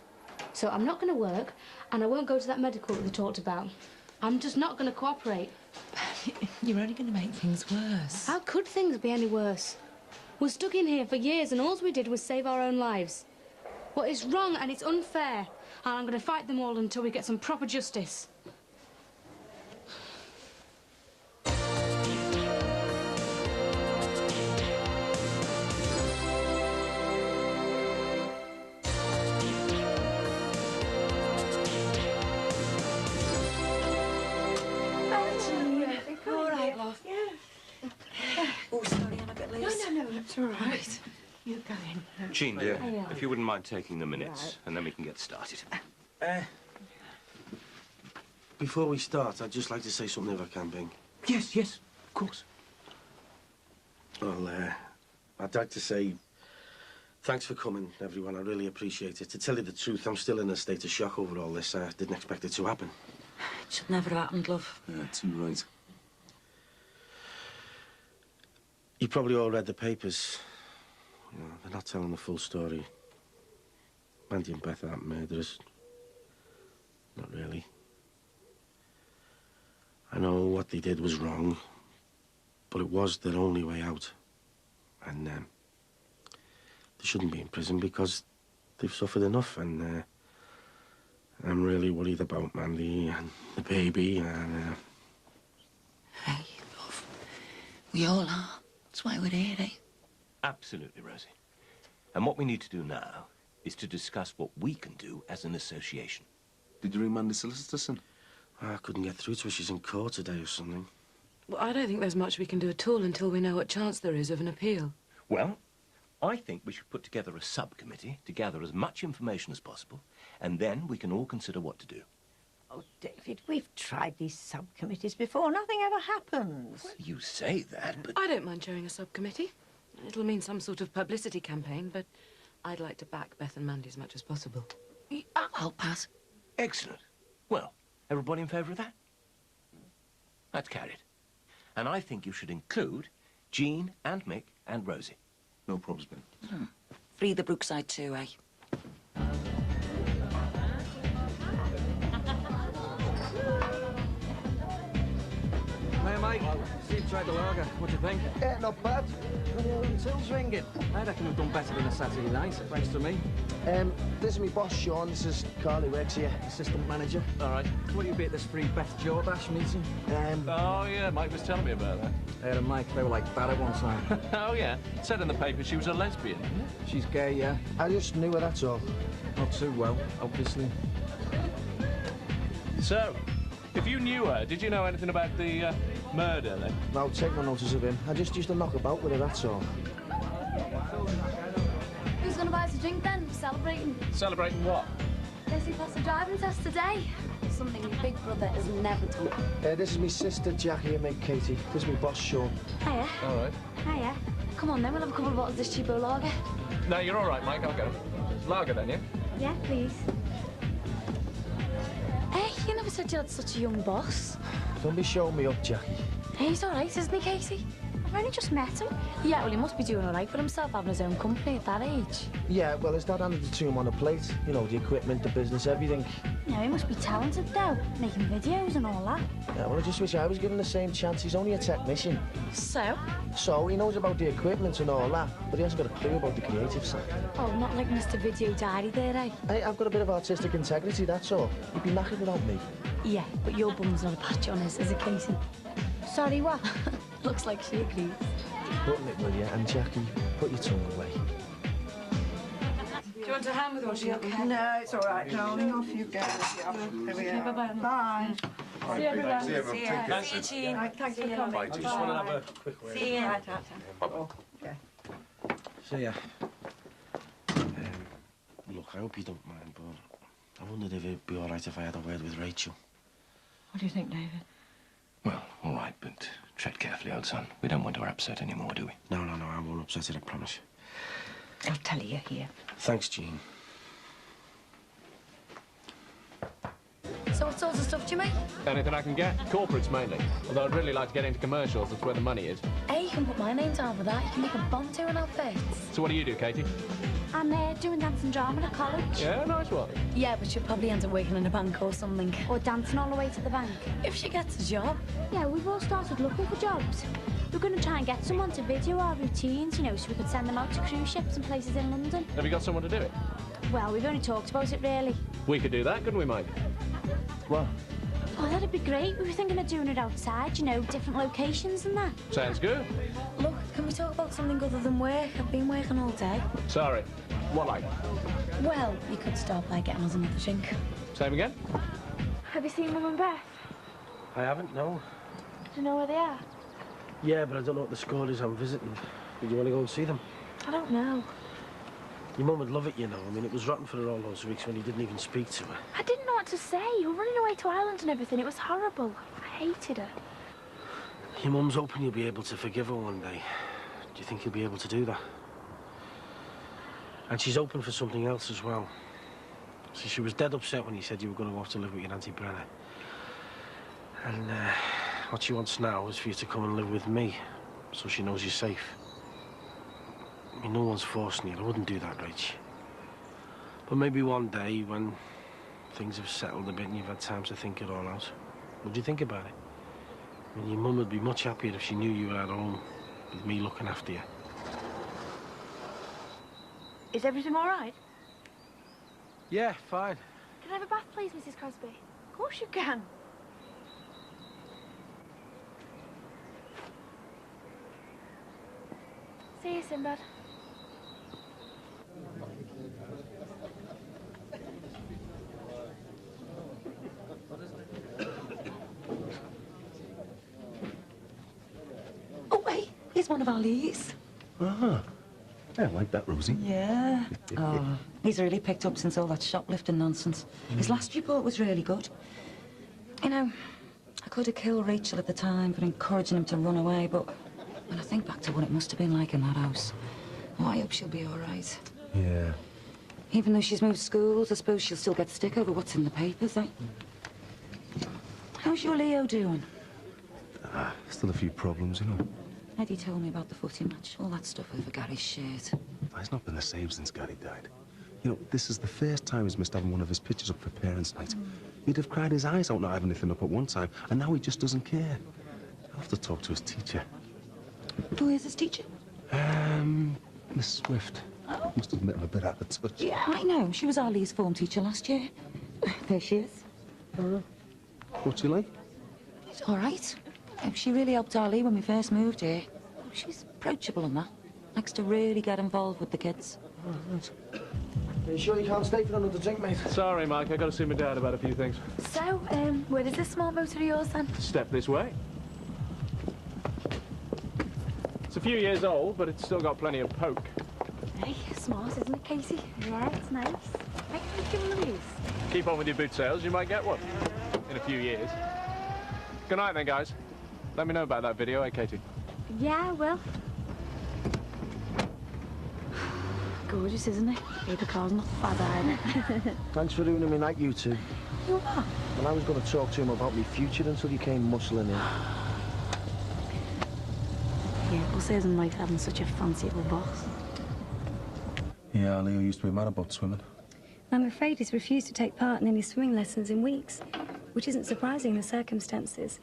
So I'm not going to work, and I won't go to that medical that they talked about. I'm just not going to cooperate. You're only going to make things worse. How could things be any worse? We're stuck in here for years, and all we did was save our own lives. Well, it's wrong and it's unfair, and I'm going to fight them all until we get some proper justice. All right, love. Yeah. Oh, sorry, I'm a bit late. No, that's all right. You go in. Jean, dear, if you wouldn't mind taking the minutes, and then we can get started. Before we start, I'd just like to say something if I can, Bing. Yes, of course. Well, I'd like to say thanks for coming, everyone. I really appreciate it. To tell you the truth, I'm still in a state of shock over all this. I didn't expect it to happen. It should never have happened, love. Yeah, too right. You probably all read the papers. You know, they're not telling the full story. Mandy and Beth aren't murderers. Not really. I know what they did was wrong, but it was their only way out. And they shouldn't be in prison because they've suffered enough, and I'm really worried about Mandy and the baby, and... Hey, love, we all are. That's why we're here, eh? Absolutely, Rosie. And what we need to do now is to discuss what we can do as an association. Did you ring Mandy's solicitor, son? I couldn't get through to her. She's in court today or something. Well, I don't think there's much we can do at all until we know what chance there is of an appeal. Well, I think we should put together a subcommittee to gather as much information as possible, and then we can all consider what to do. Oh, David, we've tried these subcommittees before. Nothing ever happens. Well, you say that, but... I don't mind chairing a subcommittee. It'll mean some sort of publicity campaign, but I'd like to back Beth and Mandy as much as possible. I'll pass. Excellent. Well, everybody in favour of that? That's carried. And I think you should include Jean and Mick and Rosie. No problems, Ben. Free the Brookside too, eh? Hey, Mike. Steve tried the lager. What do you think? Yeah, not bad. The till's ringing. I reckon we've done better than a Saturday night, thanks to me. This is my boss, Sean. This is Carly works here, assistant manager. All right. So what do you be at this free Beth Jordash meeting? Oh, yeah, Mike was telling me about that. Her and Mike, they were like that at one time. Oh, yeah. It said in the paper she was a lesbian. She's gay, yeah. I just knew her, that's all. Not too well, obviously. So, if you knew her, did you know anything about the murder, then? No, take no notice of him. I just used to knock about with her, that's all. Who's going to buy us a drink then? We're celebrating. Celebrating what? Guess he passed the driving test today. Something your big brother has never done. This is my sister, Jackie, and mate, Katie. This is my boss, Sean. Hiya. All right. Hiya. Come on then, we'll have a couple of bottles of this cheapo lager. No, you're all right, Mike. I'll get them. Lager, then, yeah? Yeah, please. Hey, you never said you had such a young boss. Don't be showing me up, Jackie. Hey, he's all right, isn't he, Katie? only just met him. Yeah, well, he must be doing all right for himself, having his own company at that age. Yeah, well, his dad handed it to him on a plate. You know, the equipment, the business, everything. Yeah, he must be talented, though, making videos and all that. Yeah, well, I just wish I was given the same chance. He's only a technician. So? So, he knows about the equipment and all that, but he hasn't got a clue about the creative side. Oh, not like Mr. Video Diary there, eh? Hey, I've got a bit of artistic integrity, that's all. You'd be knackered without me. Yeah, but your bum's not a patch on us, is it, Casey? Sorry, what? Looks like she agrees. Button it, will you? And Jackie, put your tongue away. Do you want a hand with washing up? No, it's all right, darling. Off you go. Okay, bye-bye. Bye. See you, everyone. See you, everyone. Take care. See you, Jean. Right, thanks for See you. coming. I just want to have a quick word. See you. Right, Bye-bye. Okay. See ya. Look, I hope you don't mind, but I wondered if it'd be all right if I had a word with Rachel. What do you think, David? Well, all right, but tread carefully, old son. We don't want her upset anymore, do we? No, I won't upset her, I promise. I'll tell you here. Thanks, Jean. So what sorts of stuff do you make? Anything I can get. Corporates mainly. Although I'd really like to get into commercials. That's where the money is. Hey, you can put my name down for that. You can make a bomb to an outfit. So what do you do, Katie? I'm doing dance and drama at college. Yeah, nice one. Yeah, but she'll probably end up working in a bank or something. Or dancing all the way to the bank. If she gets a job. Yeah, we've all started looking for jobs. We're going to try and get someone to video our routines, you know, so we could send them out to cruise ships and places in London. Have you got someone to do it? Well, we've only talked about it, really. We could do that, couldn't we, Mike? What? Oh, that'd be great. We were thinking of doing it outside, you know, different locations and that. Sounds good. Look, can we talk about something other than work? I've been working all day. Sorry. What like? Well, you could start by getting us another drink. Same again? Have you seen Mum and Beth? I haven't, no. Do you know where they are? Yeah, but I don't know what the score is I'm visiting. Do you want to go and see them? I don't know. Your mum would love it, you know. I mean, it was rotten for her all those weeks when he didn't even speak to her. I didn't know what to say. You were running away to Ireland and everything. It was horrible. I hated her. Your mum's hoping you'll be able to forgive her one day. Do you think you'll be able to do that? And she's hoping for something else as well. See, she was dead upset when you said you were going to go off to live with your Auntie Brenna. And what she wants now is for you to come and live with me, so she knows you're safe. I mean, no one's forcing you. I wouldn't do that, Rach. But maybe one day, when things have settled a bit and you've had time to think it all out, would you think about it? I mean, your mum would be much happier if she knew you were at home with me looking after you. Is everything all right? Yeah, fine. Can I have a bath, please, Mrs. Crosby? Of course you can. See you, Sinbad. Oh, hey, here's one of our Lees. Ah. I like that, Rosie. Yeah. Oh, he's really picked up since all that shoplifting nonsense. His last report was really good. You know, I could have killed Rachel at the time for encouraging him to run away, but when I think back to what it must have been like in that house, oh, I hope she'll be all right. Yeah. Even though she's moved schools, I suppose she'll still get stick over what's in the papers, eh? How's your Leo doing? Still a few problems, you know. Eddie told me about the footy match, all that stuff over Gary's shirt. He's not been the same since Gary died. You know, this is the first time he's missed having one of his pictures up for parents' night. He'd have cried his eyes out not having anything up at one time, and now he just doesn't care. I'll have to talk to his teacher. Who is his teacher? Miss Swift. Oh. Must admit I'm a bit out of touch. Yeah, I know. She was our Lee's form teacher last year. There she is. What's she like? She's all right. She really helped our Lee when we first moved here. She's approachable and that. Likes to really get involved with the kids. Oh, right. Are you sure you can't stay for another drink, mate? Sorry, Mike. I got to see my dad about a few things. So, where is this small motor of yours, then? Step this way. It's a few years old, but it's still got plenty of poke. Hey, smart, isn't it, Casey? Yeah, it's nice. Make me give one of these. Keep on with your boot sales, you might get one. In a few years. Good night, then, guys. Let me know about that video, eh, Katie? Yeah, well. Gorgeous, isn't it? Paper car's not bad either. Thanks for ruining me night, you two. You what? Well, I was going to talk to him about my future until you came muscling in. you. Plus, isn't like having such a fancy little boss. Yeah, Leo used to be mad about swimming. I'm afraid he's refused to take part in any swimming lessons in weeks, which isn't surprising in the circumstances.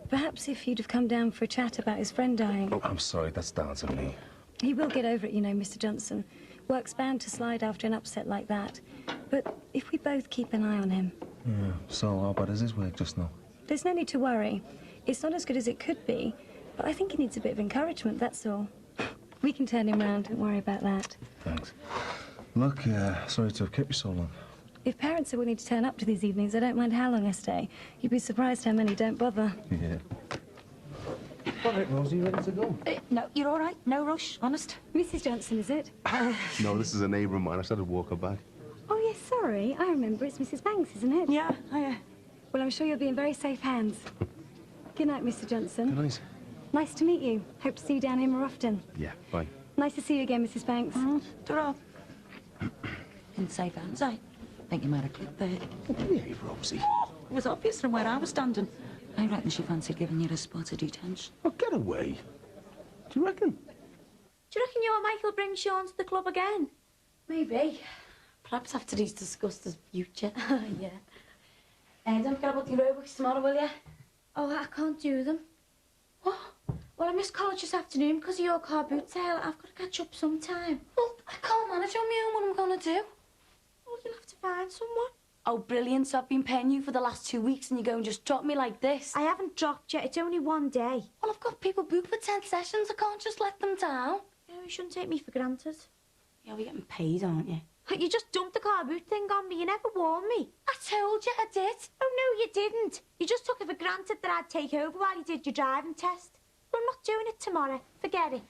Perhaps if you'd have come down for a chat about his friend dying... Oh, I'm sorry, that's down to me. He will get over it, you know, Mr. Johnson. Work's bound to slide after an upset like that. But if we both keep an eye on him... Yeah, so how bad is his work just now? There's no need to worry. It's not as good as it could be, but I think he needs a bit of encouragement, that's all. We can turn him round, don't worry about that. Thanks. Look, sorry to have kept you so long. If parents are willing to turn up to these evenings, I don't mind how long I stay. You'd be surprised how many don't bother. Yeah. All right, Rosie, you ready to go? No, you're all right. No rush, honest. Mrs. Johnson, is it? No, this is a neighbour of mine. I started walking back. Oh, yes, sorry. I remember. It's Mrs. Banks, isn't it? Yeah, hiya. Well, I'm sure you'll be in very safe hands. Good night, Mr. Johnson. Good night. Nice to meet you. Hope to see you down here more often. Yeah, bye. Nice to see you again, Mrs. Banks. Ta-ra. In safe hands, I think you might have clicked there. Behave, Rosie. It was obvious from where I was standing. I reckon she fancied giving you a spot of detention. Oh, get away. Do you reckon? Do you reckon you and Michael bring Sean to the club again? Maybe. Perhaps after he's discussed his future. Yeah. Don't forget about your aerobics tomorrow, will you? Oh, I can't do them. What? Well, I missed college this afternoon because of your car boot sale. I've got to catch up sometime. Well, I can't manage on my own what I'm going to do. Well, you'll have to find someone. Oh, brilliant. So I've been paying you for the last 2 weeks and you go and just drop me like this. I haven't dropped you. It's only one day. Well, I've got people booked for 10 sessions. I can't just let them down. Yeah, you shouldn't take me for granted. Yeah, we're getting paid, aren't you? You just dumped the car boot thing on me. You never warned me. I told you I did. Oh, no, you didn't. You just took it for granted that I'd take over while you did your driving test. Well, I'm not doing it tomorrow. Forget it.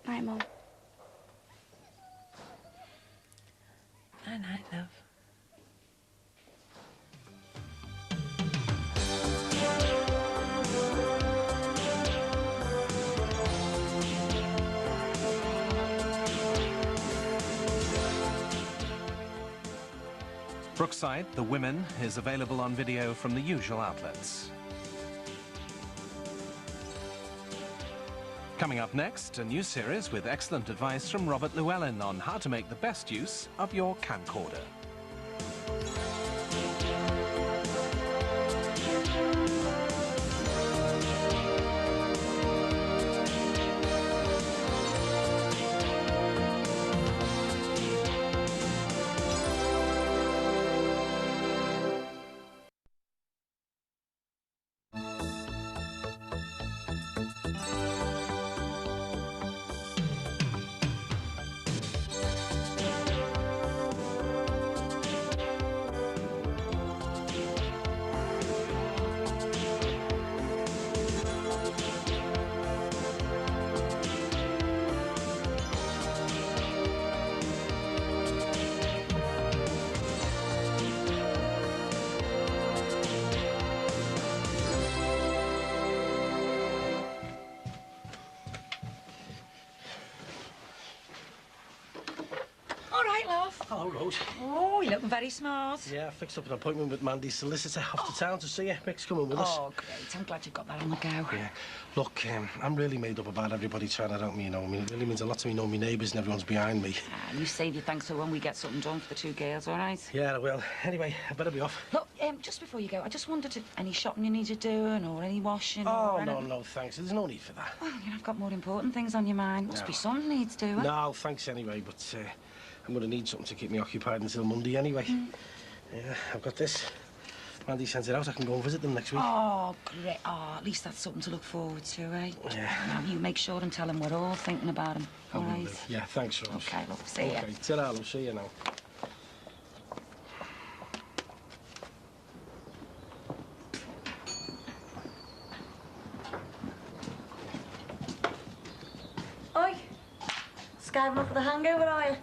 Right, Mum. Night-night, love. Brookside, The Women, is available on video from the usual outlets. Coming up next, a new series with excellent advice from Robert Llewellyn on how to make the best use of your camcorder. Hello, Rose. Oh, you're looking very smart. Yeah, I fixed up an appointment with Mandy's solicitor off to town to see you. Mick's coming with us. Oh, great. I'm glad you've got that on the go. Yeah. Look, I'm really made up about everybody trying to help me, you know. I mean, it really means a lot to me knowing my neighbours and everyone's behind me. You save your thanks for when we get something done for the two girls, all right? Yeah, I will. Anyway, I better be off. Look, just before you go, I just wondered if any shopping you needed doing or any washing Oh, or no, anything. no, thanks. There's no need for that. Well, you've got more important things on your mind. Must be something needs doing. No, thanks anyway, but I'm going to need something to keep me occupied until Monday anyway. Yeah, I've got this. Mandy sent it out. I can go and visit them next week. Oh, great. Oh, at least that's something to look forward to, eh? Yeah. Now, you make sure and tell him we're all thinking about him. I All will right? do. Yeah, thanks, Rose. Okay, love. See ya. Okay, ta-ra, love. See you now. Oi. Skiving up for the hangover, are you?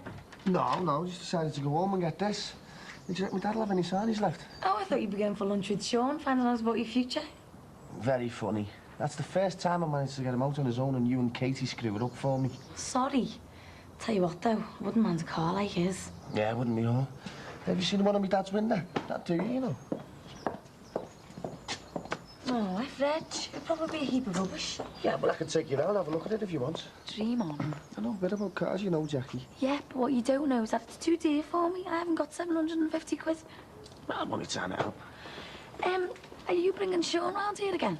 No, just decided to go home and get this. Did you reckon my dad'll have any sarnies left? Oh, I thought you'd be going for lunch with Sean, finding out about your future. Very funny. That's the first time I managed to get him out on his own and you and Katie screw it up for me. Sorry. Tell you what, though, I wouldn't mind a car like his. Yeah, wouldn't we all? Have you seen one on my dad's window? That do you know. Oh, I've read. It'd probably be a heap of rubbish. Yeah, well, I can take you round, have a look at it if you want. Dream on. I know a bit about cars, you know, Jackie. Yeah, but what you don't know is that it's too dear for me. I haven't got 750 quid. Well, I'm only trying to help. Are you bringing Sean round here again?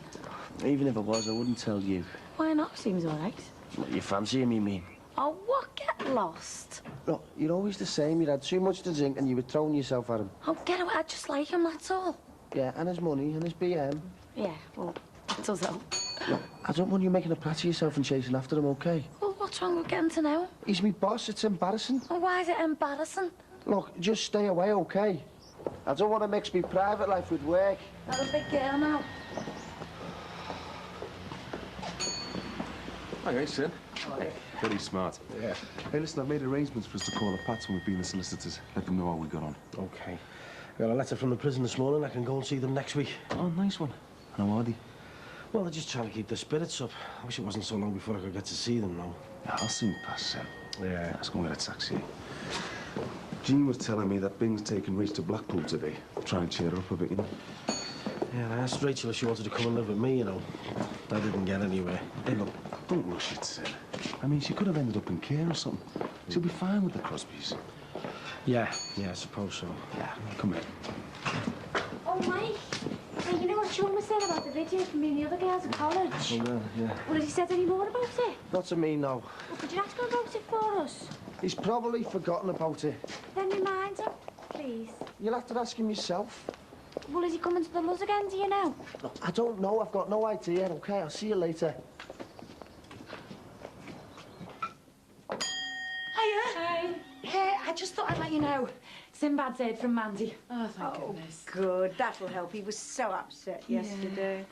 Even if I was, I wouldn't tell you. Why not? Seems all right. What, you fancying me, mean? Oh, what? Get lost. Look, you're always the same. You had too much to drink and you were throwing yourself at him. Oh, get away. I just like him, that's all. Yeah, and his money and his BM. Yeah, well, that does help. Look, I don't want you making a prat of yourself and chasing after him, OK? Well, what's wrong with getting to know him? He's me boss. It's embarrassing. Oh, why is it embarrassing? Look, just stay away, OK? I don't want to mix my private life with work. I'm a big girl now. Hi, guys, Sid. Hi. Very smart. Yeah. Hey, listen, I've made arrangements for us to call the Pats when we've been the solicitors. Let them know how we got on. Okay. I got a letter from the prison this morning. I can go and see them next week. Oh, nice one. And how are they? Well, they're just trying to keep their spirits up. I wish it wasn't so long before I could get to see them now. Yeah, I'll soon pass, Sid. Yeah. Let's go and get a taxi. Jean was telling me that Bing's taking Rach to Blackpool today. Try and cheer her up a bit, you know. Yeah, I asked Rachel if she wanted to come and live with me, you know. I didn't get anywhere. Hey, look, don't rush it, Sid. I mean, she could have ended up in care or something. She'll be fine with the Crosbys. Yeah, I suppose so. Yeah, come here. Oh, Mike. Hey, you know what Sean was saying about the video from me and the other girls at college? Oh, yeah. Well, has he said any more about it? Not to me, no. Well, could you ask him about it for us? He's probably forgotten about it. Then remind him, please. You'll have to ask him yourself. Well, is he coming to the Luz again, do you know? Look, I don't know. I've got no idea, OK? I'll see you later. Hiya. Hey, I just thought I'd let you know. Sinbad's heard from Mandy. Oh, thank goodness. Good, that'll help. He was so upset yesterday.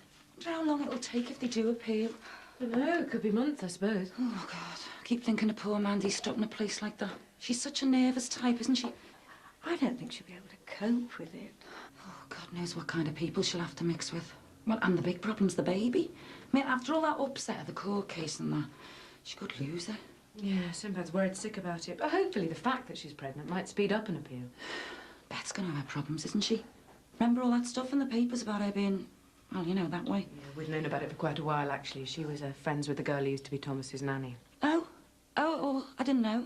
I wonder how long it'll take if they do appeal. I don't know, it could be months, I suppose. Oh, God. I keep thinking of poor Mandy stuck in a place like that. She's such a nervous type, isn't she? I don't think she'll be able to cope with it. Oh, God knows what kind of people she'll have to mix with. Well, and the big problem's the baby. I mean, after all that upset of the court case and that, she could lose her. Yeah, Sinbad's worried sick about it. But hopefully the fact that she's pregnant might speed up an appeal. Beth's gonna have problems, isn't she? Remember all that stuff in the papers about her being, well, you know, that way? Yeah, we've known about it for quite a while, actually. She was friends with the girl who used to be Thomas's nanny. Oh, I didn't know.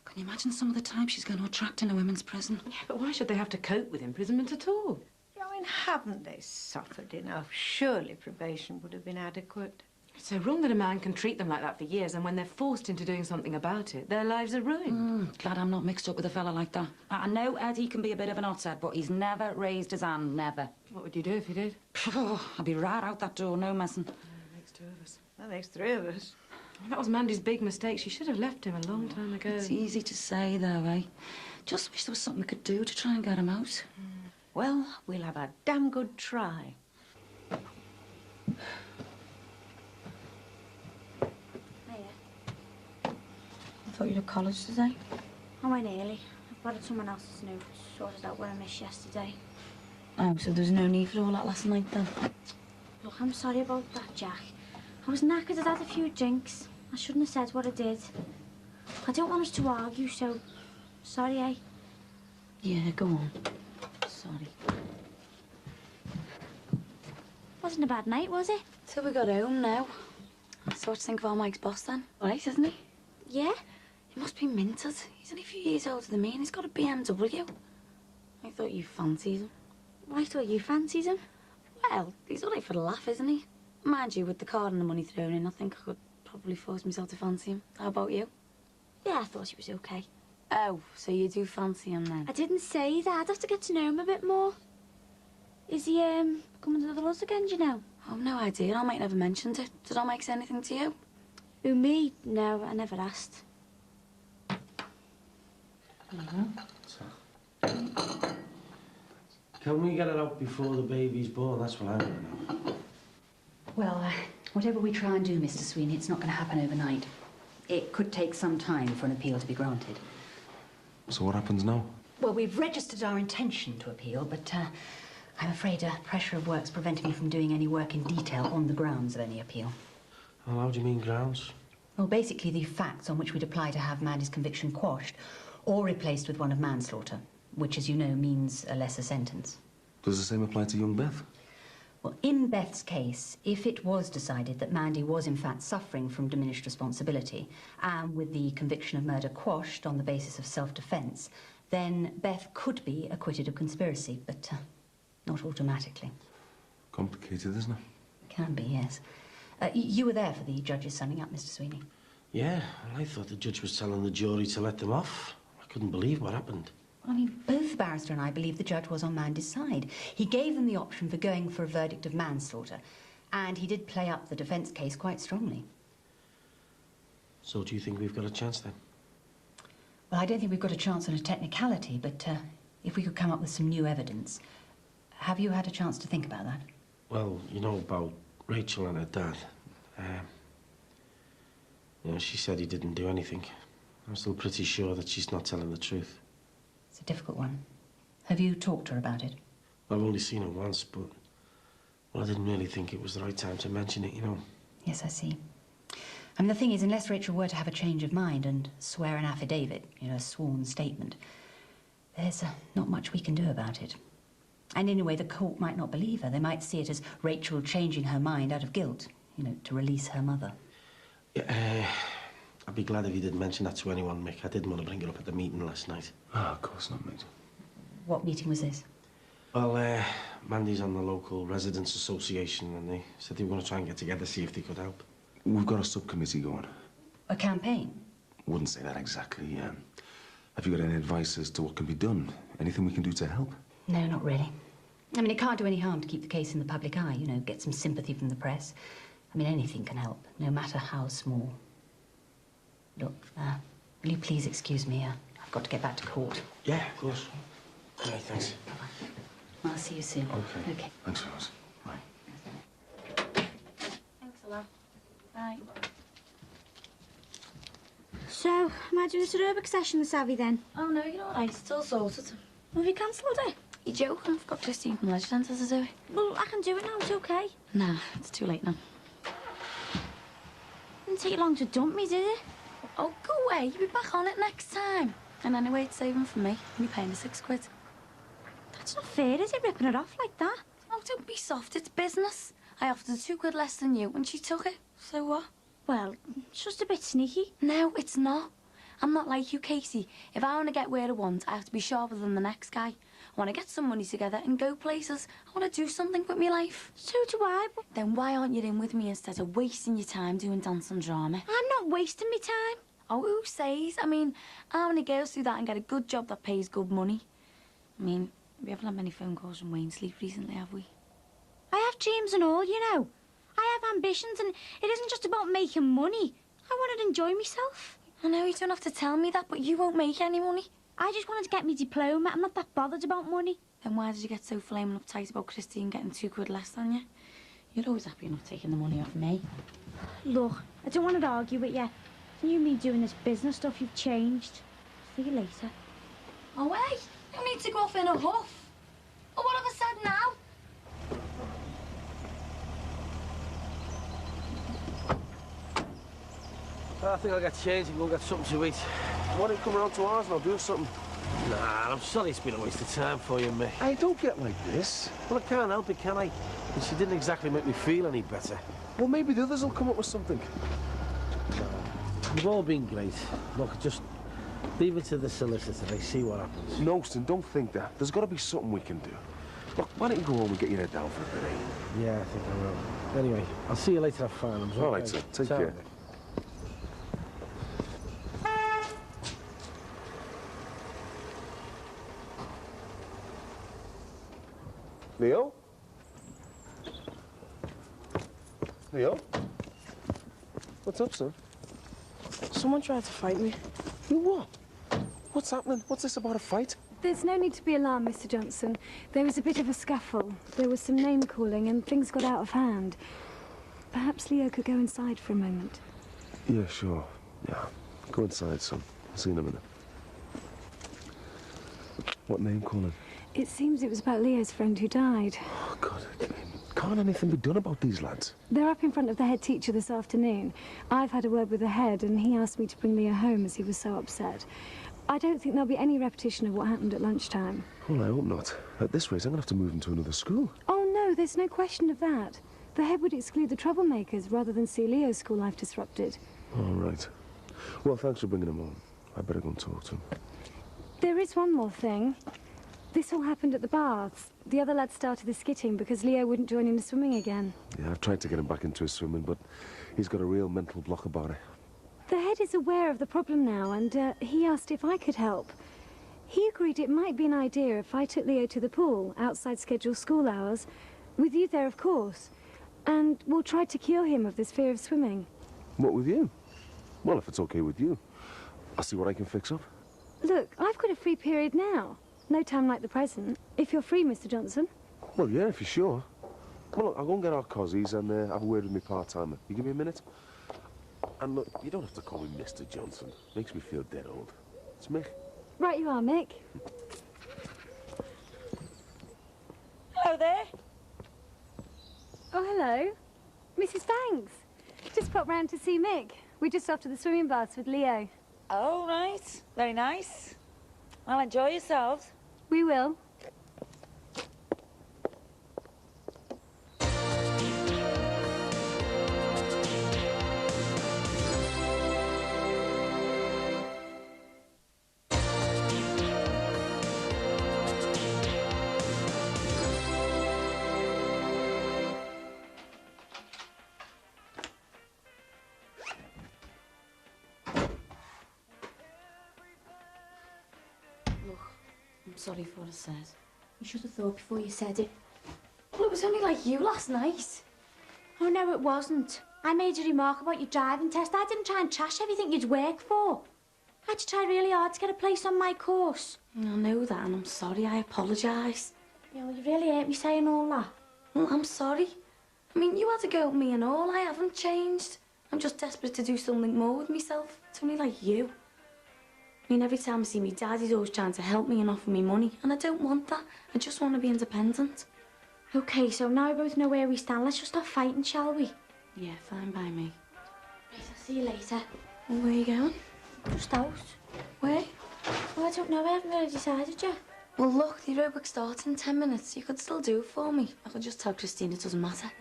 Can you imagine some of the type she's going to attract in a women's prison? Yeah, but why should they have to cope with imprisonment at all? I mean, haven't they suffered enough? Surely probation would have been adequate. It's so wrong that a man can treat them like that for years, and when they're forced into doing something about it, their lives are ruined. Glad I'm not mixed up with a fella like that. I know Eddie can be a bit of an oddset, but he's never raised his hand, never. What would you do if he did? I'd be right out that door, no messing. Makes two of us. That makes three of us. That was Mandy's big mistake. She should have left him a long time ago. It's easy to say, though, eh? Just wish there was something we could do to try and get him out. Well, we'll have a damn good try. I thought you'd at college today. I went early. I've got someone else's note sorted out what I missed yesterday. Oh, so there's no need for all that last night, then? Look, I'm sorry about that, Jack. I was knackered. I'd had a few drinks. I shouldn't have said what I did. I don't want us to argue, so... Sorry, eh? Yeah, go on. Sorry. Wasn't a bad night, was it? Till we got home now. So what do you think of our Mike's boss, then? All right, isn't he? Yeah? He must be minted. He's only a few years older than me and he's got a BMW. I thought you fancied him. Well, I thought you fancied him. Well, he's all right for the laugh, isn't he? Mind you, with the card and the money thrown in, I think I could probably force myself to fancy him. How about you? Yeah, I thought he was okay. Oh, so you do fancy him then? I didn't say that. I'd have to get to know him a bit more. Is he, coming to the Luz again, do you know? I've no idea. I might never mentioned it. Did I make say anything to you? Who, me? No, I never asked. Can we get it out before the baby's born? That's what I want to know. Well, whatever we try and do, Mr. Sweeney, it's not going to happen overnight. It could take some time for an appeal to be granted. So what happens now? Well, we've registered our intention to appeal, but I'm afraid pressure of work's preventing me from doing any work in detail on the grounds of any appeal. Well, how do you mean grounds? Well, basically the facts on which we'd apply to have Mandy's conviction quashed or replaced with one of manslaughter, which, as you know, means a lesser sentence. Does the same apply to young Beth? Well, in Beth's case, if it was decided that Mandy was in fact suffering from diminished responsibility, and with the conviction of murder quashed on the basis of self-defence, then Beth could be acquitted of conspiracy, but not automatically. Complicated, isn't it? Can be, yes. You were there for the judge's summing up, Mr. Sweeney. Yeah, well, I thought the judge was telling the jury to let them off. I couldn't believe what happened. I mean, both the barrister and I believe the judge was on Mandy's side. He gave them the option for going for a verdict of manslaughter, and he did play up the defence case quite strongly. So do you think we've got a chance then? Well, I don't think we've got a chance on a technicality, but if we could come up with some new evidence. Have you had a chance to think about that? Well, you know about Rachel and her dad. You know, she said he didn't do anything. I'm still pretty sure that she's not telling the truth. It's a difficult one. Have you talked to her about it? I've only seen her once, but well, I didn't really think it was the right time to mention it, you know. Yes, I see. I mean, the thing is, unless Rachel were to have a change of mind and swear an affidavit, you know, a sworn statement, there's not much we can do about it. And in a way, the court might not believe her. They might see it as Rachel changing her mind out of guilt, you know, to release her mother. Yeah, I'd be glad if you didn't mention that to anyone, Mick. I didn't want to bring it up at the meeting last night. Ah, of course not, mate. What meeting was this? Well, Mandy's on the local residents' association, and they said they were going to try and get together, see if they could help. We've got a subcommittee going. A campaign? Wouldn't say that exactly. Have you got any advice as to what can be done? Anything we can do to help? No, not really. I mean, it can't do any harm to keep the case in the public eye, you know, get some sympathy from the press. I mean, anything can help, no matter how small. Look, will you please excuse me? I've got to get back to court. Yeah, of course. Okay, thanks. Well, I'll see you soon. Okay. Okay. Thanks very much. Bye. Thanks a lot. Bye. So, am I doing a aerobic session with Savvy then? Oh, no, you're all right. It's all sorted. Have you cancelled it? You joking? I've got Christine from Leisure Centre to do it. Well, I can do it now, it's okay. Nah, it's too late now. Didn't take you long to dump me, did it? Oh, go away. You'll be back on it next time. And anyway, it's saving for me. You're paying me £6. That's not fair, is it, ripping it off like that? Oh, don't be soft. It's business. I offered her £2 less than you, and she took it. So what? Well, it's just a bit sneaky. No, it's not. I'm not like you, Casey. If I want to get where I want, I have to be sharper than the next guy. I want to get some money together and go places. I want to do something with my life. So do I, but... Then why aren't you in with me instead of wasting your time doing dance and drama? I'm not wasting my time. Oh, who says? I mean, how many girls do that and get a good job that pays good money? I mean, we haven't had many phone calls from Wayne Sleep recently, have we? I have dreams and all, you know. I have ambitions, and it isn't just about making money. I want to enjoy myself. I know you don't have to tell me that, but you won't make any money. I just wanted to get my diploma. I'm not that bothered about money. Then why did you get so flaming uptight about Christine getting £2 less than you? You're always happy enough taking the money off me. Look, I don't want to argue with you. You and me doing this business stuff, you've changed. See you later. Oh, hey, you need to go off in a huff. Oh, what have I said now? I think I'll get changed and go get something to eat. Why don't you come around to ours and I'll do something? Nah, I'm sorry it's been a waste of time for you, Mick. Hey, don't get like this. Well, I can't help it, can I? And she didn't exactly make me feel any better. Well, maybe the others will come up with something. You've all been great. Look, just leave it to the solicitor. They see what happens. No, Stan, don't think that. There's got to be something we can do. Look, why don't you go home and get your head down for a bit, eh? Yeah, I think I will. Anyway, I'll see you later at Farnham's. All right, sir. Take care. Leo? Leo? What's up, son? Someone tried to fight me. What? What's happening? What's this about a fight? There's no need to be alarmed, Mr. Johnson. There was a bit of a scuffle. There was some name-calling and things got out of hand. Perhaps Leo could go inside for a moment. Yeah, sure. Yeah. Go inside, son. I'll see you in a minute. What name calling? It seems it was about Leo's friend who died. Oh, God. Can't anything be done about these lads? They're up in front of the head teacher this afternoon. I've had a word with the head and he asked me to bring Leo home as he was so upset. I don't think there'll be any repetition of what happened at lunchtime. Well, I hope not. At this rate, I'm going to have to move him to another school. Oh, no, there's no question of that. The head would exclude the troublemakers rather than see Leo's school life disrupted. All right. Well, thanks for bringing him home. I better go and talk to him. There is one more thing. This all happened at the baths. The other lads started the skitting because Leo wouldn't join in the swimming again. Yeah, I've tried to get him back into his swimming, but he's got a real mental block about it. The head is aware of the problem now, and he asked if I could help. He agreed it might be an idea if I took Leo to the pool, outside scheduled school hours, with you there, of course, and we'll try to cure him of this fear of swimming. What, with you? Well, if it's okay with you, I'll see what I can fix up. Look, I've got a free period now. No time like the present. If you're free, Mr. Johnson. Well, yeah, if you're sure. Well, look, I'll go and get our cozzies and have a word with my part-timer. You give me a minute? And look, you don't have to call me Mr. Johnson. Makes me feel dead old. It's Mick. Right you are, Mick. Hello there. Oh, hello. Mrs. Banks. Just popped round to see Mick. We're just off to the swimming baths with Leo. Oh, right. Very nice. Well, enjoy yourselves. We will. I'm sorry for what I said. You should have thought before you said it. Well, it was only like you last night. Oh, no, it wasn't. I made a remark about your driving test. I didn't try and trash everything you'd worked for. I had to try really hard to get a place on my course. I know that, and I'm sorry. I apologise. Yeah, well, you really hurt me saying all that. Well, I'm sorry. I mean, you had to go with me and all. I haven't changed. I'm just desperate to do something more with myself. It's only like you. I mean, every time I see me dad, he's always trying to help me and offer me money, and I don't want that. I just want to be independent. OK, so now we both know where we stand. Let's just stop fighting, shall we? Yeah, fine by me. Right, I'll see you later. Well, where are you going? Just out. Where? Well, I don't know. I haven't really decided yet. Well, look, the aerobic starts in 10 minutes. You could still do it for me. I could just tell Christine it doesn't matter.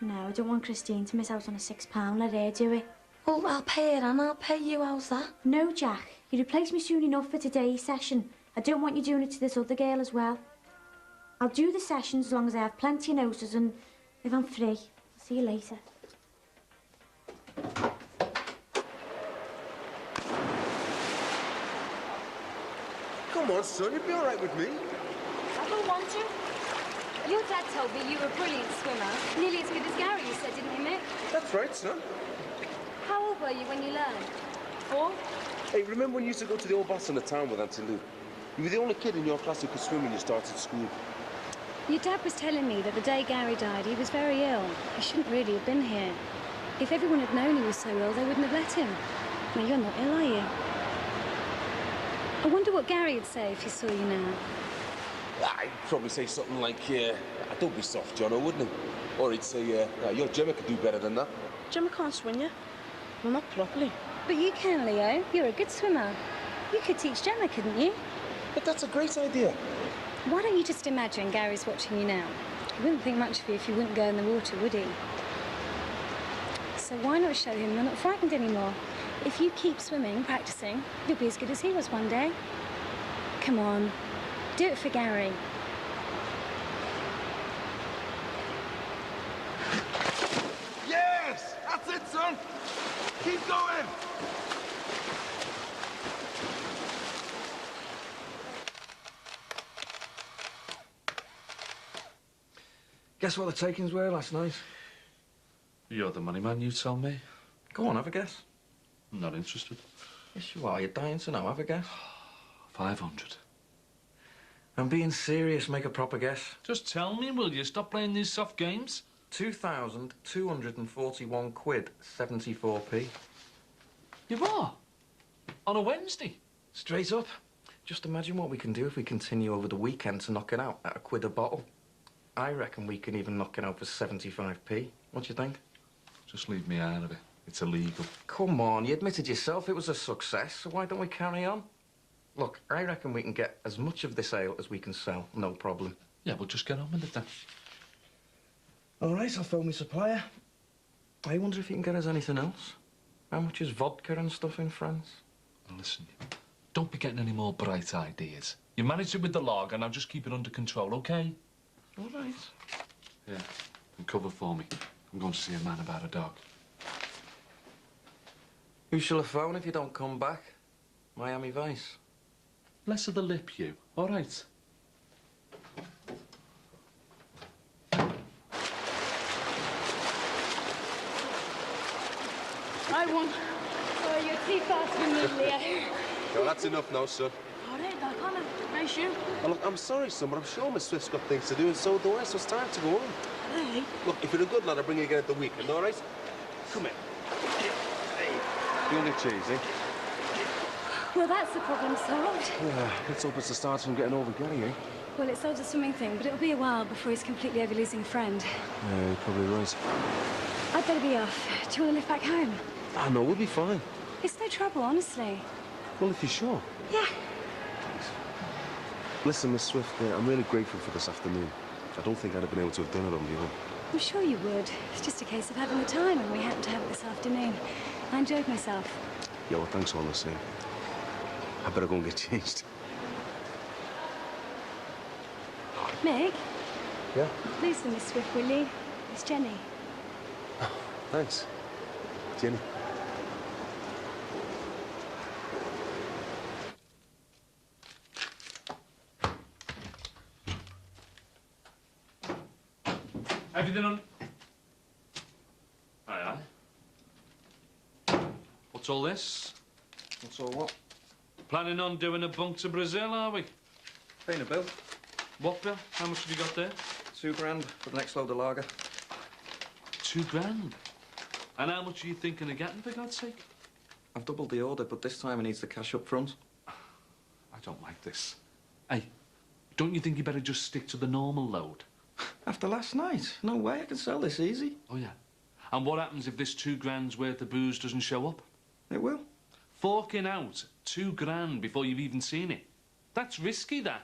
No, I don't want Christine to miss out on a £6. Let her do it. Well, I'll pay her and I'll pay you. How's that? No, Jack. You replace me soon enough for today's session. I don't want you doing it to this other girl as well. I'll do the sessions as long as I have plenty of notices and if I'm free. I'll see you later. Come on, son, you'll be all right with me. I don't want to. Your dad told me you were a brilliant swimmer. Nearly as good as Gary, you said, didn't you, Mick? That's right, son. How old were you when you learned? 4? Hey, remember when you used to go to the old baths in the town with Auntie Lou? You were the only kid in your class who could swim when you started school. Your dad was telling me that the day Gary died, he was very ill. He shouldn't really have been here. If everyone had known he was so ill, they wouldn't have let him. Now, you're not ill, are you? I wonder what Gary would say if he saw you now. I'd probably say something like, don't be soft, Jono, wouldn't he? Or he'd say, your Gemma could do better than that. Gemma can't swim yet. Well, not properly. But you can, Leo. You're a good swimmer. You could teach Gemma, couldn't you? But that's a great idea. Why don't you just imagine Gary's watching you now? He wouldn't think much of you if you wouldn't go in the water, would he? So why not show him you're not frightened anymore? If you keep swimming, practicing, you'll be as good as he was one day. Come on, do it for Gary. Yes! That's it, son! Keep going! Guess what the takings were last night? You're the money man, you tell me. Go on, have a guess. I'm not interested. Yes, you are. You're dying to know. Have a guess. 500. I'm being serious. Make a proper guess. Just tell me, will you? Stop playing these soft games. 2,241 quid, 74p. You are? On a Wednesday? Straight up. Just imagine what we can do if we continue over the weekend to knock it out at £1 a bottle. I reckon we can even knock it out for 75p. What do you think? Just leave me out of it. It's illegal. Come on, you admitted yourself it was a success, so why don't we carry on? Look, I reckon we can get as much of this ale as we can sell, no problem. Yeah, we'll just get on with it then. All right, I'll phone my supplier. I wonder if he can get us anything else. How much is vodka and stuff in France? Now listen, don't be getting any more bright ideas. You managed it with the lager, now just keep it under control, OK? All right. Yeah, and cover for me. I'm going to see a man about a dog. Who shall I phone if you don't come back? Miami Vice. Less of the lip, you. All right. I won. Oh, your teeth are familiar. No, that's enough now, sir. All right, back on it. Nice shoe. Well, look, I'm sorry, son, but I'm sure Miss Swift's got things to do, and so do I, so it's time to go on. Hey. Look, if you're a good lad, I'll bring you again at the weekend, all right? Come here. Hey, you only cheese, eh? Well, that's the problem solved. Let's hope it's the start from getting over Gary, eh? Well, it solves the swimming thing, but it'll be a while before he's completely over losing a friend. Yeah, you're probably right. I'd better be off. Do you want to live back home? Ah, no, we'll be fine. It's no trouble, honestly. Well, if you're sure. Yeah. Listen, Miss Swift, I'm really grateful for this afternoon. I don't think I'd have been able to have done it on my own. I'm sure you would. It's just a case of having the time, and we happened to have it this afternoon. I enjoyed myself. Yeah, well, thanks all the same. I better go and get changed. Mick? Yeah? Please for Miss Swift, will you? It's Jenny. Thanks. Jenny. Everything on... Aye, aye. What's all this? What's all what? Planning on doing a bunk to Brazil, are we? Paying a bill. What bill? How much have you got there? £2 grand for the next load of lager. £2 grand? And how much are you thinking of getting, for God's sake? I've doubled the order, but this time he needs the cash up front. I don't like this. Hey, don't you think you better just stick to the normal load? After last night? No way, I can sell this easy. Oh, yeah? And what happens if this £2 grand's worth of booze doesn't show up? It will. Forking out £2 grand before you've even seen it. That's risky, that.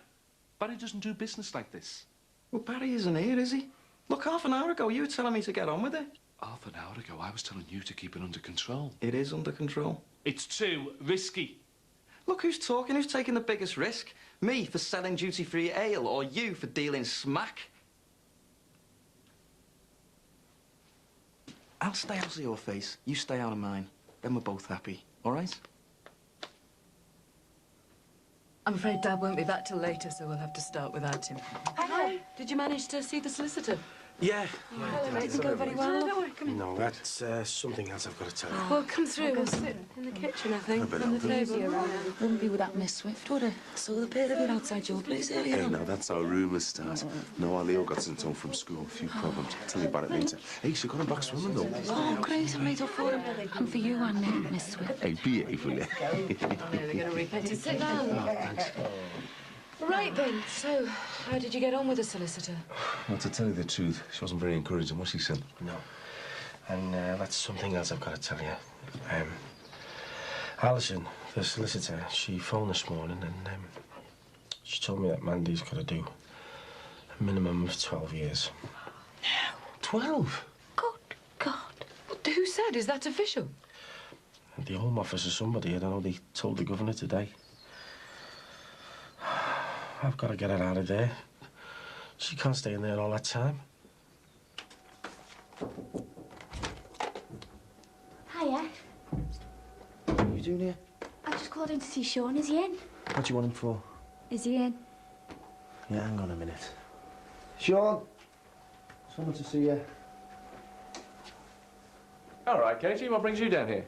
Barry doesn't do business like this. Well, Barry isn't here, is he? Look, half an hour ago, you were telling me to get on with it. Half an hour ago, I was telling you to keep it under control. It is under control. It's too risky. Look who's talking, who's taking the biggest risk. Me for selling duty-free ale, or you for dealing smack. I'll stay out of your face, you stay out of mine. Then we're both happy, all right? I'm afraid Dad won't be back till later, so we'll have to start without him. Hi. Did you manage to see the solicitor? Yeah. Hello, it didn't go very well. Don't worry, come in. No, that's something else I've got to tell you. Well, come through. We'll sit in the kitchen, I think, on the table. Wouldn't be without Miss Swift, would it? I saw the pair of you outside your place earlier Hey, on. now that's how rumours start. No, our Leo got sent home from school. A few problems. I'll tell you about it later. Hey, she got him back swimming, though. Oh, great. I'm made up for him. And for you and Miss Swift. Hey, behave, will you? I'm nearly going to repent to sit down. Thanks. Right, then. So, how did you get on with the solicitor? Well, to tell you the truth, she wasn't very encouraging, was she, son? No. And that's something else I've got to tell you. Alison, the solicitor, she phoned this morning and she told me that Mandy's got to do a minimum of 12 years. No. 12? Good God. Who said? Is that official? And the Home Office or somebody, I don't know, they told the governor today. I've got to get her out of there. She can't stay in there all that time. Hiya. What are you doing here? I just called in to see Sean. Is he in? What do you want him for? Is he in? Yeah, hang on a minute. Sean! Someone to see you. All right, Katie, what brings you down here?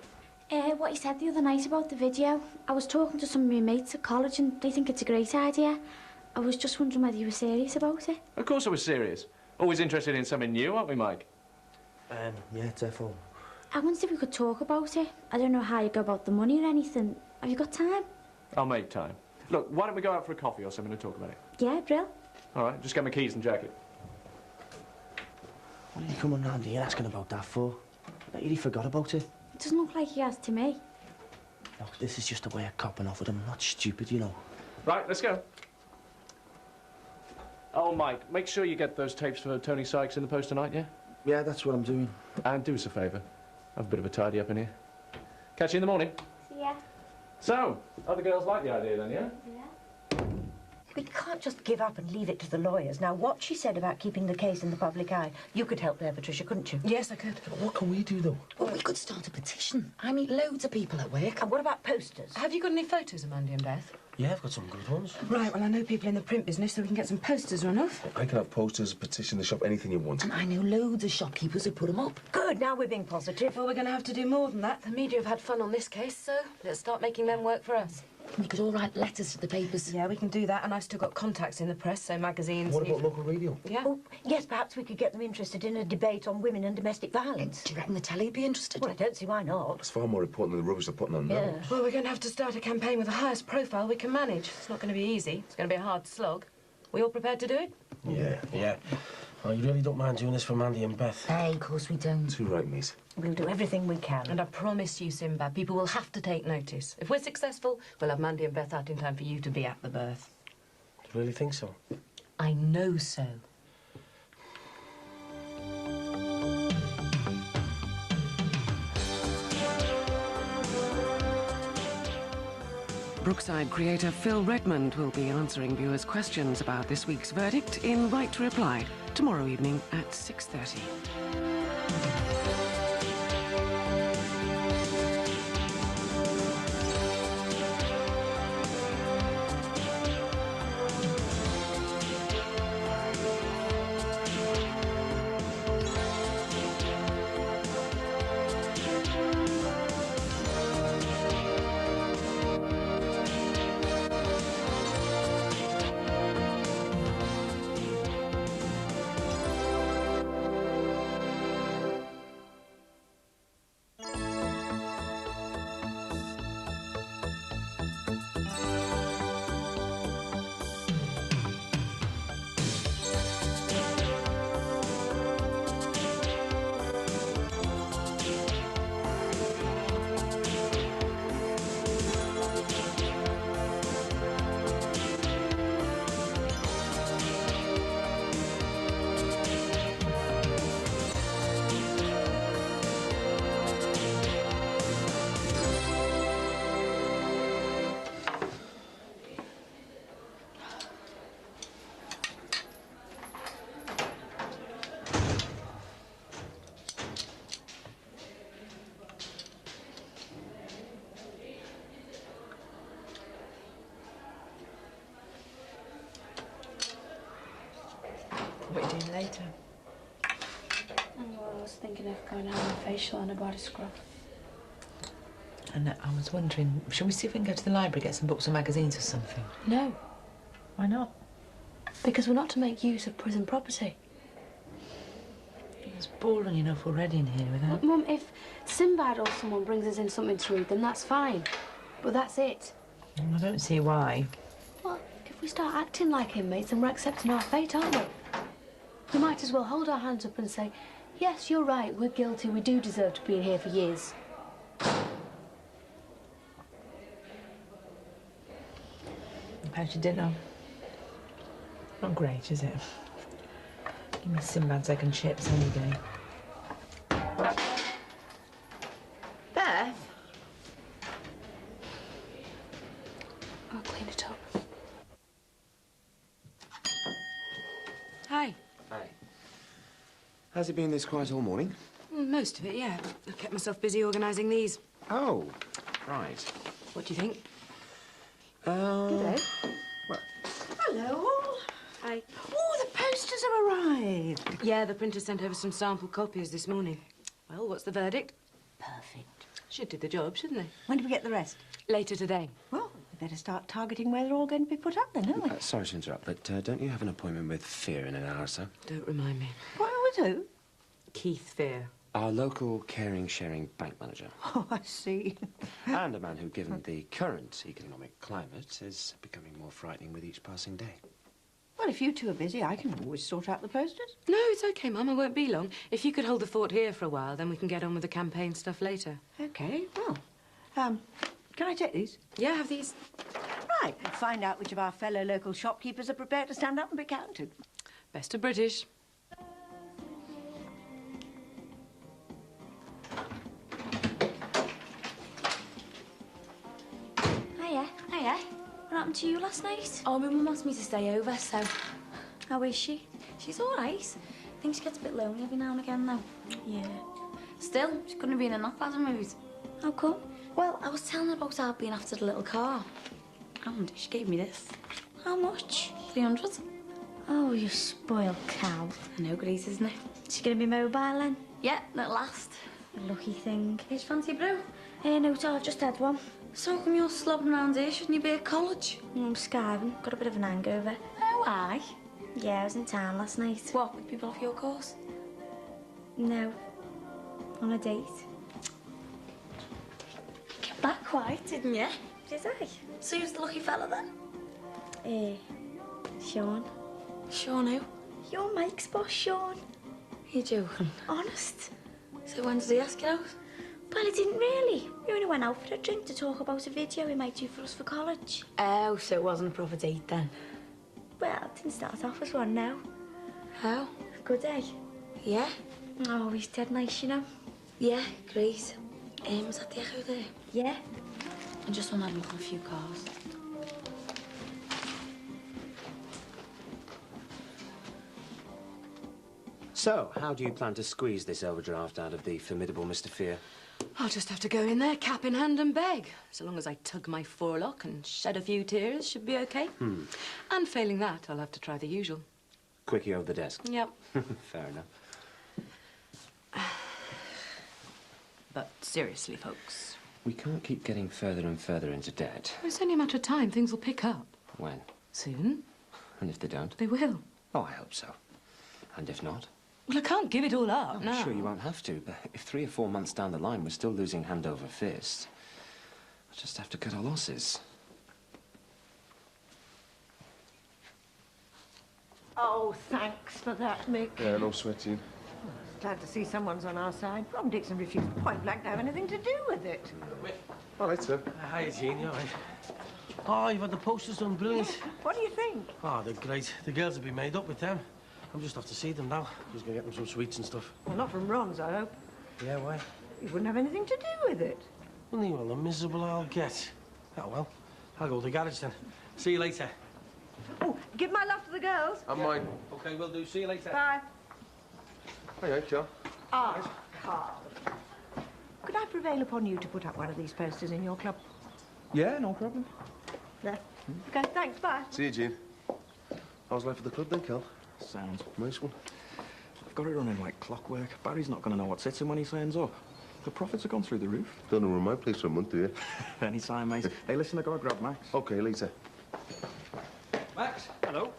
What you said the other night about the video. I was talking to some of my mates at college and they think it's a great idea. I was just wondering whether you were serious about it. Of course I was serious. Always interested in something new, aren't we, Mike? Yeah, defo. I wondered if we could talk about it. I don't know how you go about the money or anything. Have you got time? I'll make time. Look, why don't we go out for a coffee or something and talk about it? Yeah, Brill. All right, just get my keys and jacket. What are you coming round here asking about that for? I bet you forgot about it. It doesn't look like he has to me. Look, this is just a way of copping off with him. I'm not stupid, you know. Right, let's go. Oh, Mike, make sure you get those tapes for Tony Sykes in the post tonight, yeah? Yeah, that's what I'm doing. And do us a favour. Have a bit of a tidy up in here. Catch you in the morning. See ya. So, other girls like the idea then, yeah? We can't just give up and leave it to the lawyers. Now, what she said about keeping the case in the public eye, you could help there, Patricia, couldn't you? Yes, I could. What can we do, though? Well, we could start a petition. I meet loads of people at work. And what about posters? Have you got any photos of Mandy and Beth? Yeah, I've got some good ones. Right, well, I know people in the print business, so we can get some posters run off. I can have posters, petition the shop, anything you want. And I know loads of shopkeepers who put them up. Good, now we're being positive. Well, we're going to have to do more than that. The media have had fun on this case, so let's start making them work for us. We could all write letters to the papers. Yeah, we can do that, and I've still got contacts in the press, so magazines... What about local radio? Yeah. Oh, yes, perhaps we could get them interested in a debate on women and domestic violence. Do you reckon the telly would be interested? Well, I don't see why not. It's far more important than the rubbish they're putting on now. Yeah. Well, we're going to have to start a campaign with the highest profile we can manage. It's not going to be easy. It's going to be a hard slog. We all prepared to do it? Yeah. Oh, you really don't mind doing this for Mandy and Beth? Hey, of course we don't. Too right, mate. We'll do everything we can. And I promise you, Sinbad, people will have to take notice. If we're successful, we'll have Mandy and Beth out in time for you to be at the birth. Do you really think so? I know so. Brookside creator Phil Redmond will be answering viewers' questions about this week's verdict in Right to Reply tomorrow evening at 6:30. What are you doing later? Well, I was thinking of going out on a facial and a body scrub. And I was wondering, shall we see if we can go to the library, get some books or magazines or something? No. Why not? Because we're not to make use of prison property. It's boring enough already in here without... Mum, if Sinbad or someone brings us in something to read, then that's fine. But that's it. I don't see why. Well, if we start acting like inmates, then we're accepting our fate, aren't we? We might as well hold our hands up and say, yes, you're right, we're guilty, we do deserve to be in here for years. How's your dinner? Not great, is it? Give me Sinbad's egg and chips any day. Beth? I'll clean it up. Hi. Hi. Has it been this quiet all morning? Most of it, yeah. I kept myself busy organising these. Oh, right. What do you think? Good day. Well, Hello, all. Hi. Oh, the posters have arrived. Yeah, the printer sent over some sample copies this morning. Well, what's the verdict? Perfect. Should do the job, shouldn't they? When do we get the rest? Later today. Well, we better start targeting where they're all going to be put up then, don't we? Sorry to interrupt, but don't you have an appointment with Fear in an hour or so? Don't remind me. What with who? Keith Fear. Our local caring, sharing bank manager. Oh, I see. And a man who, given the current economic climate, is becoming more frightening with each passing day. Well, if you two are busy, I can always sort out the posters. No, it's okay, Mum. I won't be long. If you could hold the fort here for a while, then we can get on with the campaign stuff later. OK, well, can I take these? Yeah, have these. Right, and find out which of our fellow local shopkeepers are prepared to stand up and be counted. Best of British. Hiya. Hiya. What happened to you last night? Oh, my mum asked me to stay over, so... How is she? She's all right. I think she gets a bit lonely every now and again, though. Yeah. Still, she couldn't have been in that bad a mood. How come? Well, I was telling her about our being after the little car. And she gave me this. How much? 300. Oh, you spoiled cow. I know, great, isn't it? She gonna be mobile then? Yeah, at last. A lucky thing. Here's fancy brew. No, I've just had one. So come you're slobbing around here? Shouldn't you be at college? I'm skiving. Got a bit of an hangover. Oh, why? Yeah, I was in town last night. What, with people off your course? No. On a date. Kept that quiet, didn't you? Did I? So who's the lucky fella then? Sean. Sean who? Your Mike's boss, Sean. You're joking? Honest. So when did he ask you out? Well, he didn't really. We only went out for a drink to talk about a video he might do for us for college. Oh, so it wasn't a proper date then? Well, it didn't start off as one, no. How? Good day. Yeah? Oh, he's dead nice, you know. Yeah, great. Was that the Echo there? Yeah. I just want to have a look at a few cars. So, how do you plan to squeeze this overdraft out of the formidable Mr. Fear? I'll just have to go in there, cap in hand, and beg. So long as I tug my forelock and shed a few tears, should be okay. And failing that, I'll have to try the usual. Quickie over the desk? Yep. Fair enough. But seriously, folks. We can't keep getting further and further into debt. It's only a matter of time. Things will pick up. When? Soon. And if they don't? They will. Oh, I hope so. And if not? Well, I can't give it all up, I'm no. sure you won't have to, but if 3 or 4 months down the line we're still losing hand over fist, I'll just have to cut our losses. Oh, thanks for that, Mick. Yeah, no sweating. Glad to see someone's on our side. Ron Dixon refused point blank to have anything to do with it. All right, sir. Hi, Jean, you all right? Oh, you've had the posters done, brilliant. Yeah. What do you think? Oh, they're great. The girls will be made up with them. I'm just off to see them now. Just gonna get them some sweets and stuff. Well, not from Ron's, I hope. Yeah, why? He wouldn't have anything to do with it. Well, the miserable I'll get. Oh, well. I'll go to the garage then. See you later. Oh, give my love to the girls. And mine. OK, will do. See you later. Bye. Hiya, Joe. Ah, Carl. Could I prevail upon you to put up one of these posters in your club? Yeah, no problem. There. OK, thanks. Bye. See you, Jean. How's life at the club then, Kel? Sounds. Nice one. I've got it running like clockwork. Barry's not going to know what's hitting when he signs up. The profits have gone through the roof. Don't know my place for a month, do you? Anytime, mate. Hey, listen, I got to grab Max. OK, later. Max, hello.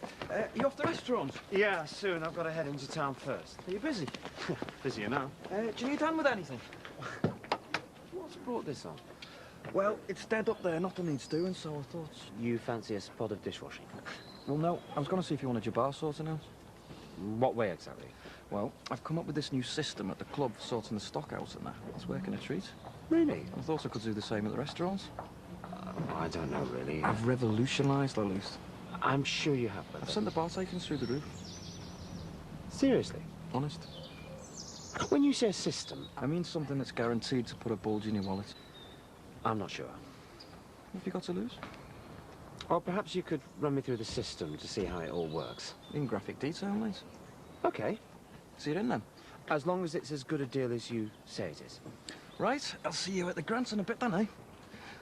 You off the restaurant? Yeah, soon. I've got to head into town first. Are you busy? Busier now. Do you need hand with anything? What's brought this on? Well, it's dead up there. Nothing needs doing, so I thought... You fancy a spot of dishwashing? Well, no. I was going to see if you wanted your bar sorting out. What way exactly? Well, I've come up with this new system at the club for sorting the stock out and that. It's working a treat. Really? I thought I could do the same at the restaurants. I don't know, really. I've revolutionised, at least. I'm sure you have, but... I've sent the bar takings through the roof. Seriously? Honest. When you say a system... I mean something that's guaranteed to put a bulge in your wallet. I'm not sure. What have you got to lose? Or perhaps you could run me through the system to see how it all works. In graphic detail, mate. OK. See you in then. As long as it's as good a deal as you say it is. Right, I'll see you at the Grants in a bit then, eh?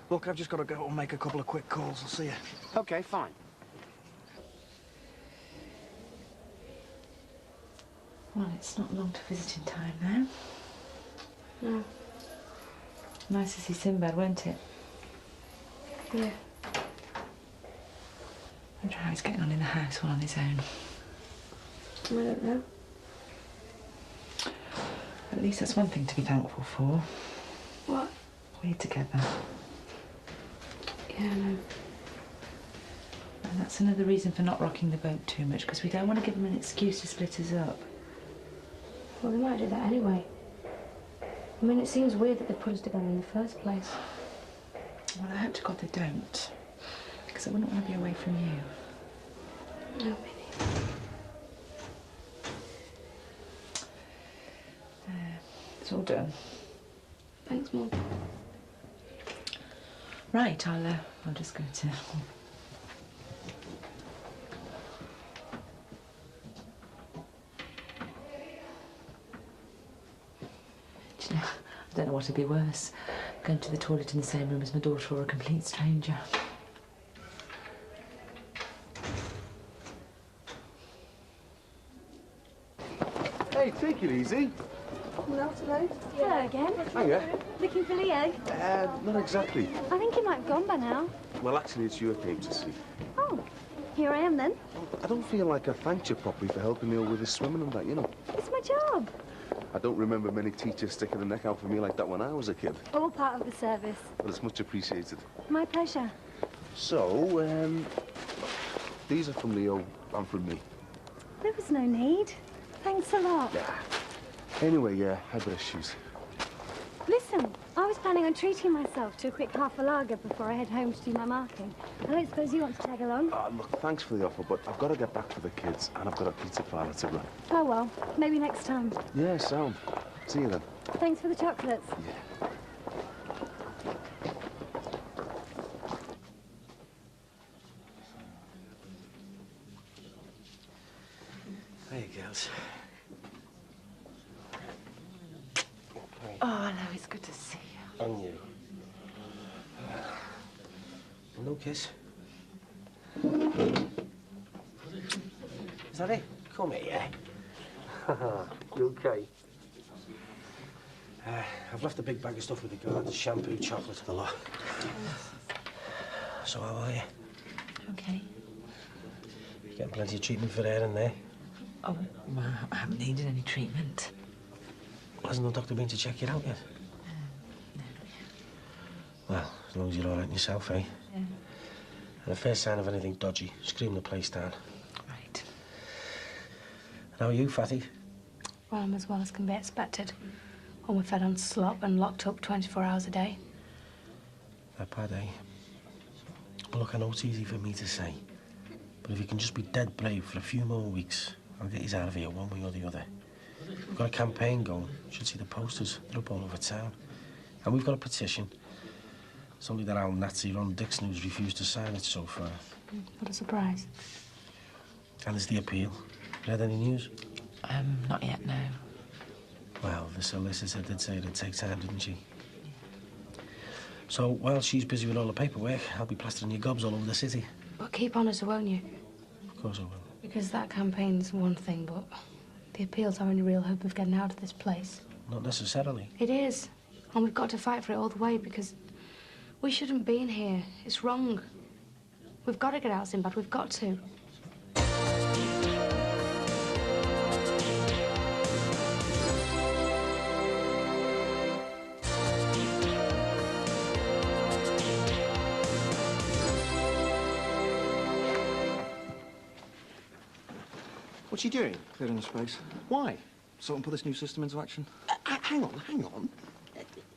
Look, I've just got to go and make a couple of quick calls. I'll see you. OK, fine. Well, it's not long to visiting time now. No. Nice to see Sinbad, won't it? Yeah. I wonder how he's getting on in the house all on his own. I don't know. At least that's one thing to be thankful for. What? We're together. Yeah, I know. And that's another reason for not rocking the boat too much, because we don't want to give them an excuse to split us up. Well, they might do that anyway. I mean, it seems weird that they put us together in the first place. Well, I hope to God they don't, because I wouldn't want to be away from you. No, me neither. It's all done. Thanks, Mum. Right, I'll just go to... Do you know, I don't know what would be worse, going to the toilet in the same room as my daughter or a complete stranger. Hey, take it easy. Hello again. Hiya. Looking for Leo? Not exactly. I think he might have gone by now. Well, actually, it's you I came to see. Oh, here I am then. I don't feel like I thanked you properly for helping me with the swimming and that, you know. It's my job. I don't remember many teachers sticking their neck out for me like that when I was a kid. All part of the service. But it's much appreciated. My pleasure. So, these are from Leo and from me. There was no need. Thanks a lot. Yeah. Anyway, I better shoot. Listen, I was planning on treating myself to a quick half a lager before I head home to do my marking. I don't suppose you want to tag along? Look, thanks for the offer, but I've got to get back for the kids, and I've got a pizza parlour to run. Oh, well, maybe next time. Yeah, sound. See you then. Thanks for the chocolates. Yeah. Hey, girls. Oh, hello, it's good to see you. And you. No kiss. Is that it? Come here, yeah. You okay? I've left a big bag of stuff with the garden, shampoo, chocolate, the lot. So how are you? Okay. You getting plenty of treatment for hair in there? Oh, well, I haven't needed any treatment. Hasn't the doctor been to check you out yet? No. Well, as long as you're all right yourself, eh? Yeah. And the first sign of anything dodgy, scream the place down. Right. And how are you, Fatty? Well, I'm as well as can be expected. When we're fed on slop and locked up 24 hours a day. That bad, eh? Well, look, I know it's easy for me to say, but if you can just be dead brave for a few more weeks, I'll get you out of here one way or the other. We've got a campaign going. You should see the posters. They're up all over town. And we've got a petition. It's only that old Nazi Ron Dixon who's refused to sign it so far. What a surprise. And there's the appeal. Read any news? Not yet, no. Well, the solicitor did say it'd take time, didn't she? So, while she's busy with all the paperwork, I'll be plastering your gobs all over the city. But keep on us, won't you? Of course I will. Because that campaign's one thing, but the appeal's our only real hope of getting out of this place. Not necessarily. It is. And we've got to fight for it all the way because we shouldn't be in here. It's wrong. We've got to get out, Sinbad. We've got to. What's he doing? Clearing the space. Why? So I can put this new system into action. Hang on.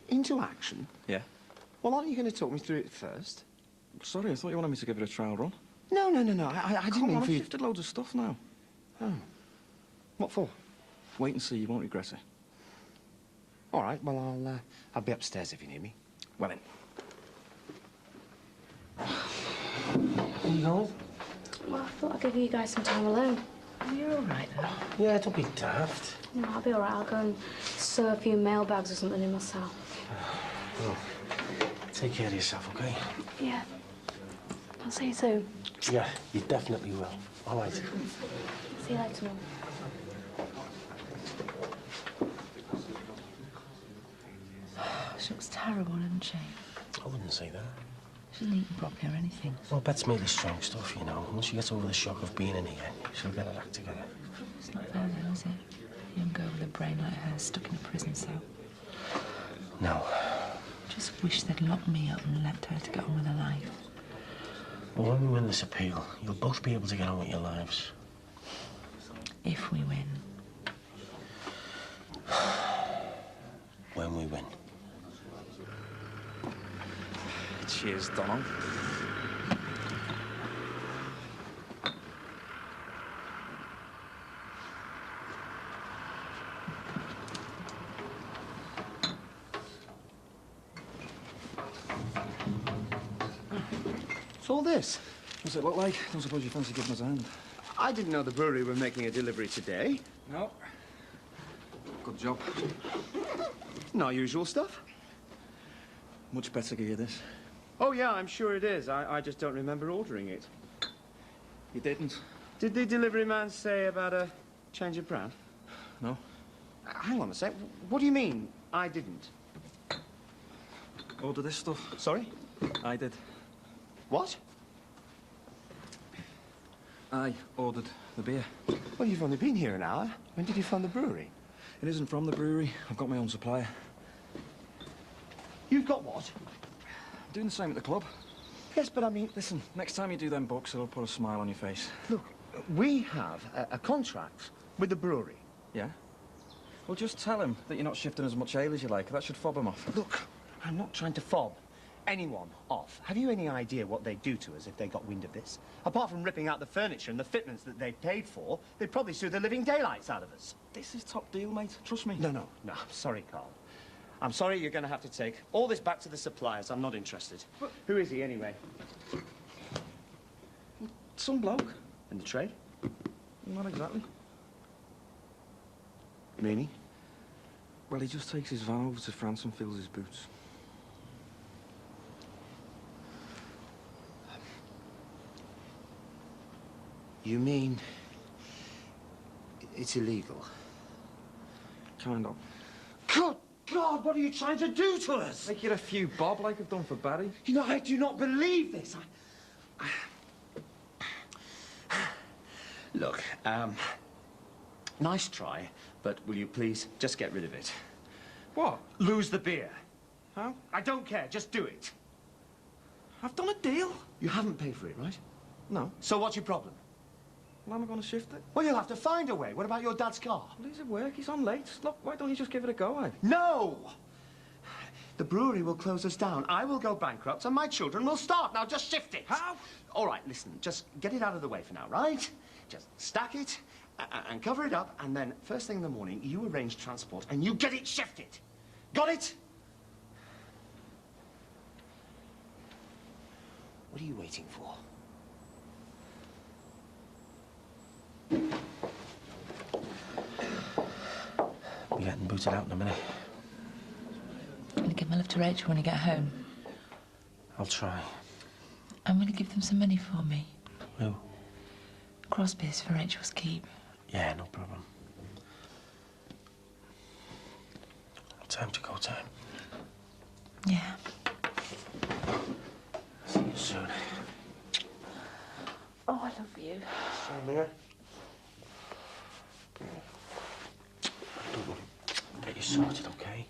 Into action? Yeah. Well, aren't you going to talk me through it first? Sorry, I thought you wanted me to give it a trial run. No. I didn't mean for I've you... shifted loads of stuff now. Oh. What for? Wait and see, you won't regret it. All right, well, I'll be upstairs if you need me. Well then. Where you going? Well, I thought I'd give you guys some time alone. You're all right, though. Yeah, don't be daft. No, I'll be all right. I'll go and sew a few mailbags or something in my cell. Well, take care of yourself, okay? Yeah. I'll see you soon. Yeah, you definitely will. All right. See you later, Mum. She looks terrible, doesn't she? I wouldn't say that. She hasn't eaten properly or anything. Well, Bet's made the strong stuff, you know. Once she gets over the shock of being in here, she'll get her act together. It's not fair then, is it? A young girl with a brain like her stuck in a prison cell. No. Just wish they'd locked me up and left her to get on with her life. Well, when we win this appeal, you'll both be able to get on with your lives. If we win. When we win. Cheers, Donald. What's all this? What's it look like? Don't suppose you fancy giving us a hand? I didn't know the brewery were making a delivery today. No. Good job. Not usual stuff. Much better gear, this. Oh, yeah, I'm sure it is. I just don't remember ordering it. You didn't? Did the delivery man say about a change of brand? No. Hang on a sec. What do you mean, I didn't? Order this stuff. Sorry? I did. What? I ordered the beer. Well, you've only been here an hour. When did you find the brewery? It isn't from the brewery. I've got my own supplier. You've got what? I'm doing the same at the club. Yes, but I mean... Listen, next time you do them books, it'll put a smile on your face. Look, we have a contract with the brewery. Yeah? Well, just tell him that you're not shifting as much ale as you like. That should fob him off. Look, I'm not trying to fob anyone off. Have you any idea what they'd do to us if they got wind of this? Apart from ripping out the furniture and the fitments that they paid for, they'd probably sue the living daylights out of us. This is top deal, mate. Trust me. No, I'm sorry, Carl. I'm sorry you're going to have to take all this back to the suppliers. I'm not interested. But who is he, anyway? Some bloke. In the trade? Not exactly. Meaning? Well, he just takes his van over to France and fills his boots. You mean... it's illegal? Kind of. Good God, what are you trying to do to us? Make it a few bob like I've done for Barry. You know, I do not believe this. Look, nice try, but will you please just get rid of it? What? Lose the beer. How? I don't care, just do it. I've done a deal. You haven't paid for it, right? No. So what's your problem? Well, am I going to shift it? Well, you'll have to find a way. What about your dad's car? Well, he's at work. He's on late. Look, why don't you just give it a go, eh? No! The brewery will close us down. I will go bankrupt, and my children will starve. Now, just shift it. How? All right, listen, just get it out of the way for now, right? Just stack it and cover it up, and then first thing in the morning, you arrange transport, and you get it shifted. Got it? What are you waiting for? We're getting booted out in a minute. I'm going to give my love to Rachel when I get home. I'll try. I'm going to give them some money for me. Who? Crosby's for Rachel's keep. Yeah, no problem. Time to go, time. Yeah. See you soon. Oh, I love you. Same here. Get you sorted, okay?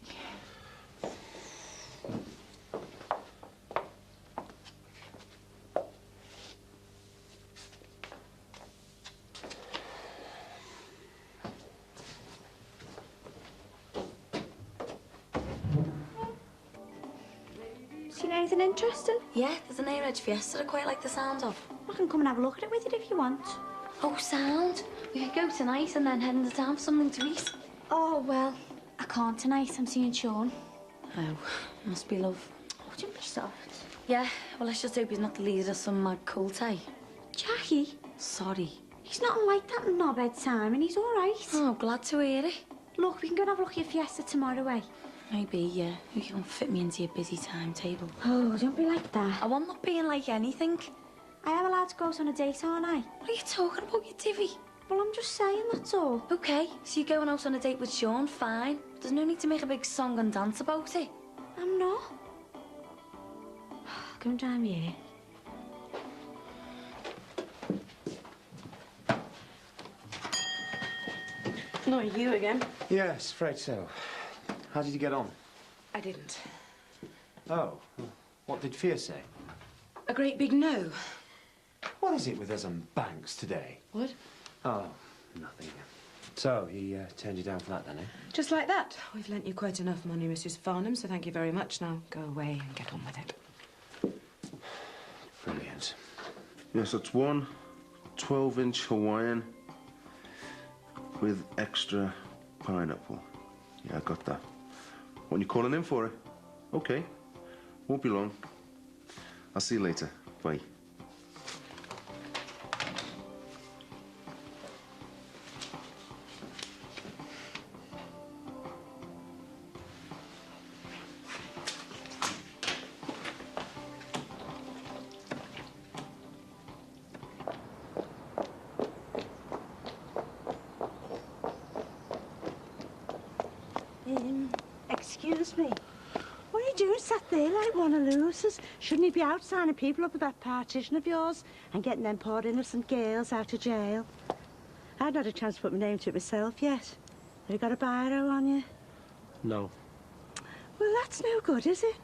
Seen anything interesting? Yeah, there's an A-Reg Fiesta I quite like the sound of. I can come and have a look at it with you if you want. Oh, sound. We could go tonight and then head into town for something to eat. Oh, well, I can't tonight. I'm seeing Sean. Oh, must be love. Oh, don't be soft. Yeah, well, let's just hope he's not the leader of some mad cult, eh? Jackie? Sorry. He's not like that knobhead Simon. He's all right. Oh, glad to hear it. Look, we can go and have a look at your Fiesta tomorrow, eh? Maybe, yeah. You can fit me into your busy timetable. Oh, don't be like that. I want not being like anything. I am allowed to go out on a date, aren't I? What are you talking about, you divvy? Well, I'm just saying, that's all. OK, so you're going out on a date with Sean, fine. There's no need to make a big song and dance about it. I'm not. Come and join me here. Not you again. Yes, afraid so. How did you get on? I didn't. Oh, what did Fear say? A great big no. What is it with us and banks today? What? Oh, nothing. So, he turned you down for that then, eh? Just like that. We've lent you quite enough money, Mrs. Farnham, so thank you very much. Now go away and get on with it. Brilliant. Yes, it's one 12-inch Hawaiian with extra pineapple. Yeah, I got that. When you calling in for it? Okay. Won't be long. I'll see you later. Bye. Excuse me. What are you doing sat there like one of losers? Shouldn't you be out signing people up with that partition of yours and getting them poor innocent girls out of jail? I've not had a chance to put my name to it myself yet. Have you got a biro on you? No. Well, that's no good, is it?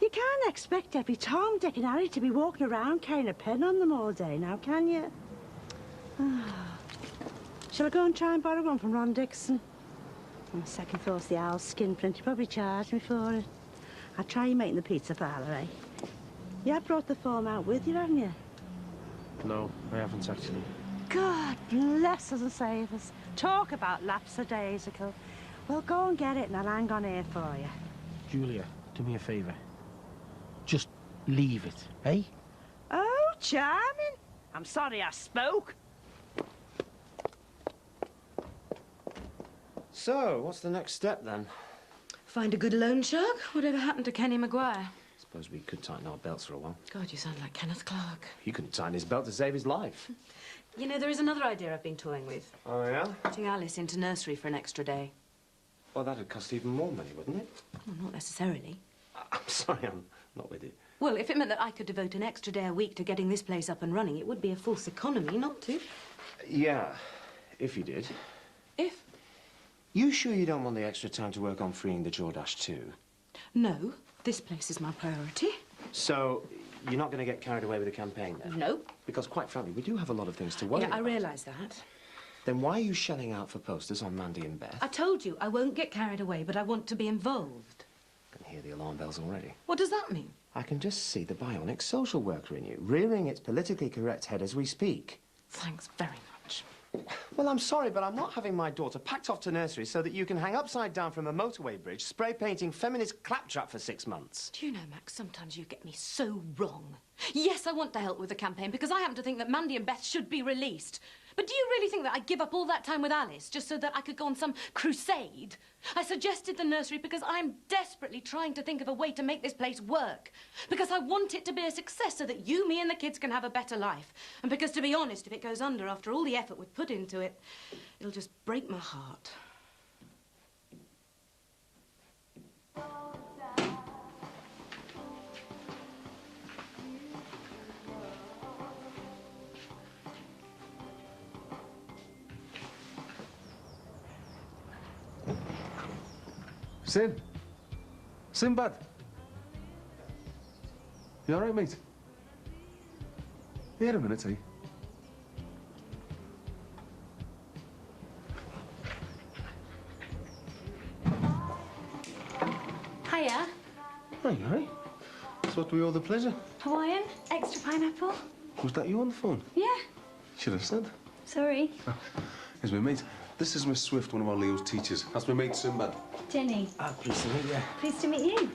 You can't expect every Tom, Dick and Harry to be walking around carrying a pen on them all day now, can you? Shall I go and try and borrow one from Ron Dixon? On second thought's the owl skin print. You probably charged me for it. I'll try you making the pizza parlour, eh? You have brought the form out with you, haven't you? No, I haven't actually. God bless us and save us. Talk about lapsadaisical. Well, go and get it and I'll hang on here for you. Julia, do me a favour. Just leave it, eh? Oh, charming. I'm sorry I spoke. So, what's the next step then? Find a good loan shark? Whatever happened to Kenny Maguire? Suppose we could tighten our belts for a while. God, you sound like Kenneth Clark. He couldn't tighten his belt to save his life. You know, there is another idea I've been toying with. Oh, yeah? Putting Alice into nursery for an extra day. Well, that'd cost even more money, wouldn't it? Well, not necessarily. I'm sorry, I'm not with you. Well, if it meant that I could devote an extra day a week to getting this place up and running, it would be a false economy not to. Yeah, if you did. If? You sure you don't want the extra time to work on freeing the Jordache too? No, this place is my priority. So, you're not going to get carried away with the campaign then? No. Because, quite frankly, we do have a lot of things to worry Yeah, about. I realise that. Then why are you shelling out for posters on Mandy and Beth? I told you, I won't get carried away, but I want to be involved. I can hear the alarm bells already. What does that mean? I can just see the bionic social worker in you, rearing its politically correct head as we speak. Thanks very much. Well, I'm sorry, but I'm not having my daughter packed off to nursery so that you can hang upside down from a motorway bridge, spray painting feminist claptrap for 6 months. Do you know, Max, sometimes you get me so wrong. Yes, I want to help with the campaign because I happen to think that Mandy and Beth should be released. But do you really think that I'd give up all that time with Alice just so that I could go on some crusade? I suggested the nursery because I'm desperately trying to think of a way to make this place work. Because I want it to be a success so that you, me and the kids can have a better life. And because, to be honest, if it goes under after all the effort we've put into it, it'll just break my heart. Sinbad. You all right, mate? Here a minute, eh? Hiya. Aye. That's what we owe the pleasure. Hawaiian, extra pineapple. Was that you on the phone? Yeah. Should have said. Sorry. Here's my mate. This is Miss Swift, one of our Leo's teachers. That's my mate, Sinbad. Jenny. Pleased to meet you. Pleased to meet you.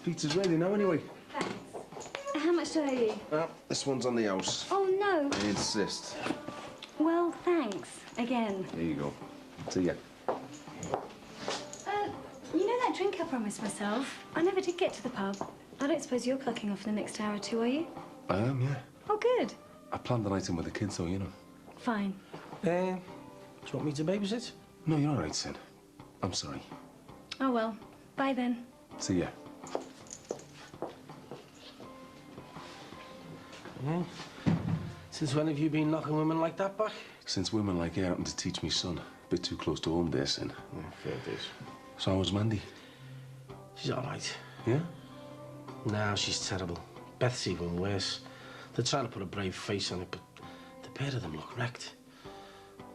Pizza's ready now, anyway. Thanks. How much do I owe you? This one's on the house. Oh, no. I insist. Well, thanks. Again. There you go. See ya. You know that drink I promised myself? I never did get to the pub. I don't suppose you're clocking off in the next hour or two, are you? I am, yeah. Oh, good. I planned the night in with the kids, so you know. Fine. Do you want me to babysit? No, you're all right, Sid. I'm sorry. Oh, well. Bye, then. See ya. Yeah? Since when have you been knocking women like that back? Since women like you happen to teach me son. A bit too close to home there, Sin. Yeah, fair dues. So how's Mandy? She's all right. Yeah? No, she's terrible. Beth's even worse. They're trying to put a brave face on it, but the pair of them look wrecked.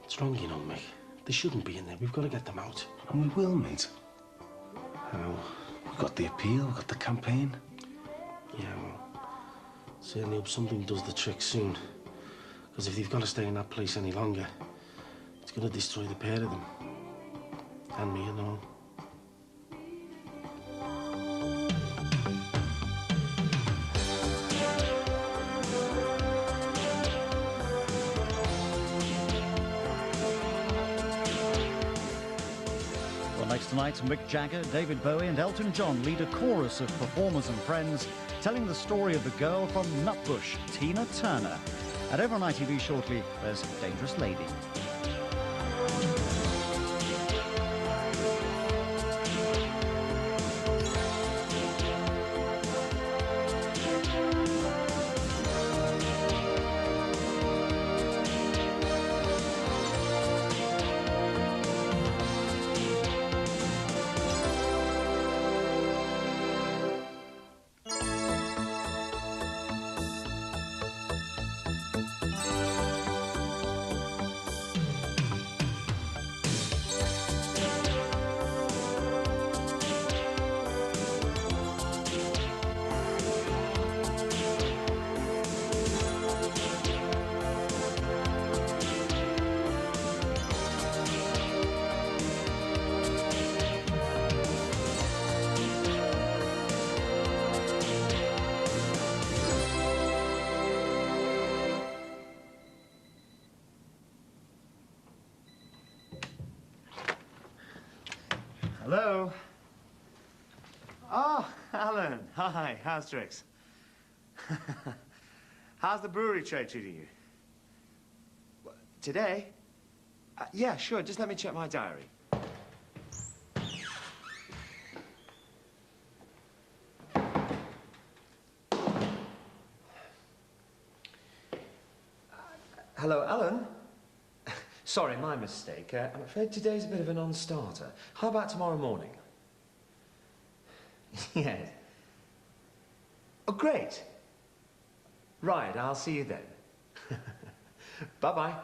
What's wrong, you know, Mick? They shouldn't be in there. We've got to get them out. And we will, mate. How? We've got the appeal, we've got the campaign. Yeah, well, certainly hope something does the trick soon. Because if they've got to stay in that place any longer, it's going to destroy the pair of them. And me and all. Next tonight, Mick Jagger, David Bowie and Elton John lead a chorus of performers and friends telling the story of the girl from Nutbush, Tina Turner. And over on ITV shortly, there's Dangerous Lady. Hello? Oh, Alan. Hi, how's tricks? How's the brewery trade treating you? Today? Yeah, sure. Just let me check my diary. Hello, Alan? Sorry, my mistake. I'm afraid today's a bit of a non-starter. How about tomorrow morning? Yes. Oh, great. Right, I'll see you then. Bye-bye.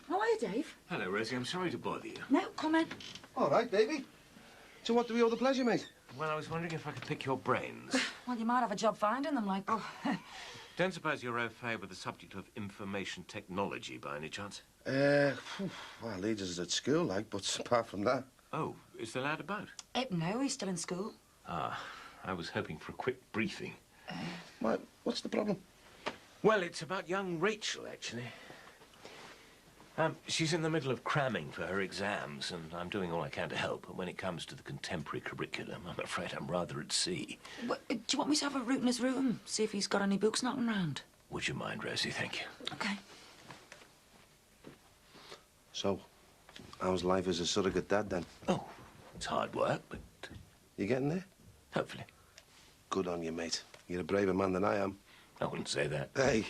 How are you, Dave? Hello, Rosie. I'm sorry to bother you. No, come in. All right, baby. So what do we owe the pleasure, mate? Well, I was wondering if I could pick your brains. Well, you might have a job finding them, like... Oh. Don't suppose you're au fait with the subject of information technology, by any chance? Well, Leeds is at school, like, but apart from that... Oh, is the lad about? No, he's still in school. Ah, I was hoping for a quick briefing. What's the problem? Well, it's about young Rachel, actually. She's in the middle of cramming for her exams, and I'm doing all I can to help. But when it comes to the contemporary curriculum, I'm afraid I'm rather at sea. Do you want me to have a root in his room? See if he's got any books knocking around? Would you mind, Rosie? Thank you. OK. So, how's life as a surrogate dad, then? Oh, it's hard work, but... You getting there? Hopefully. Good on you, mate. You're a braver man than I am. I wouldn't say that. Hey,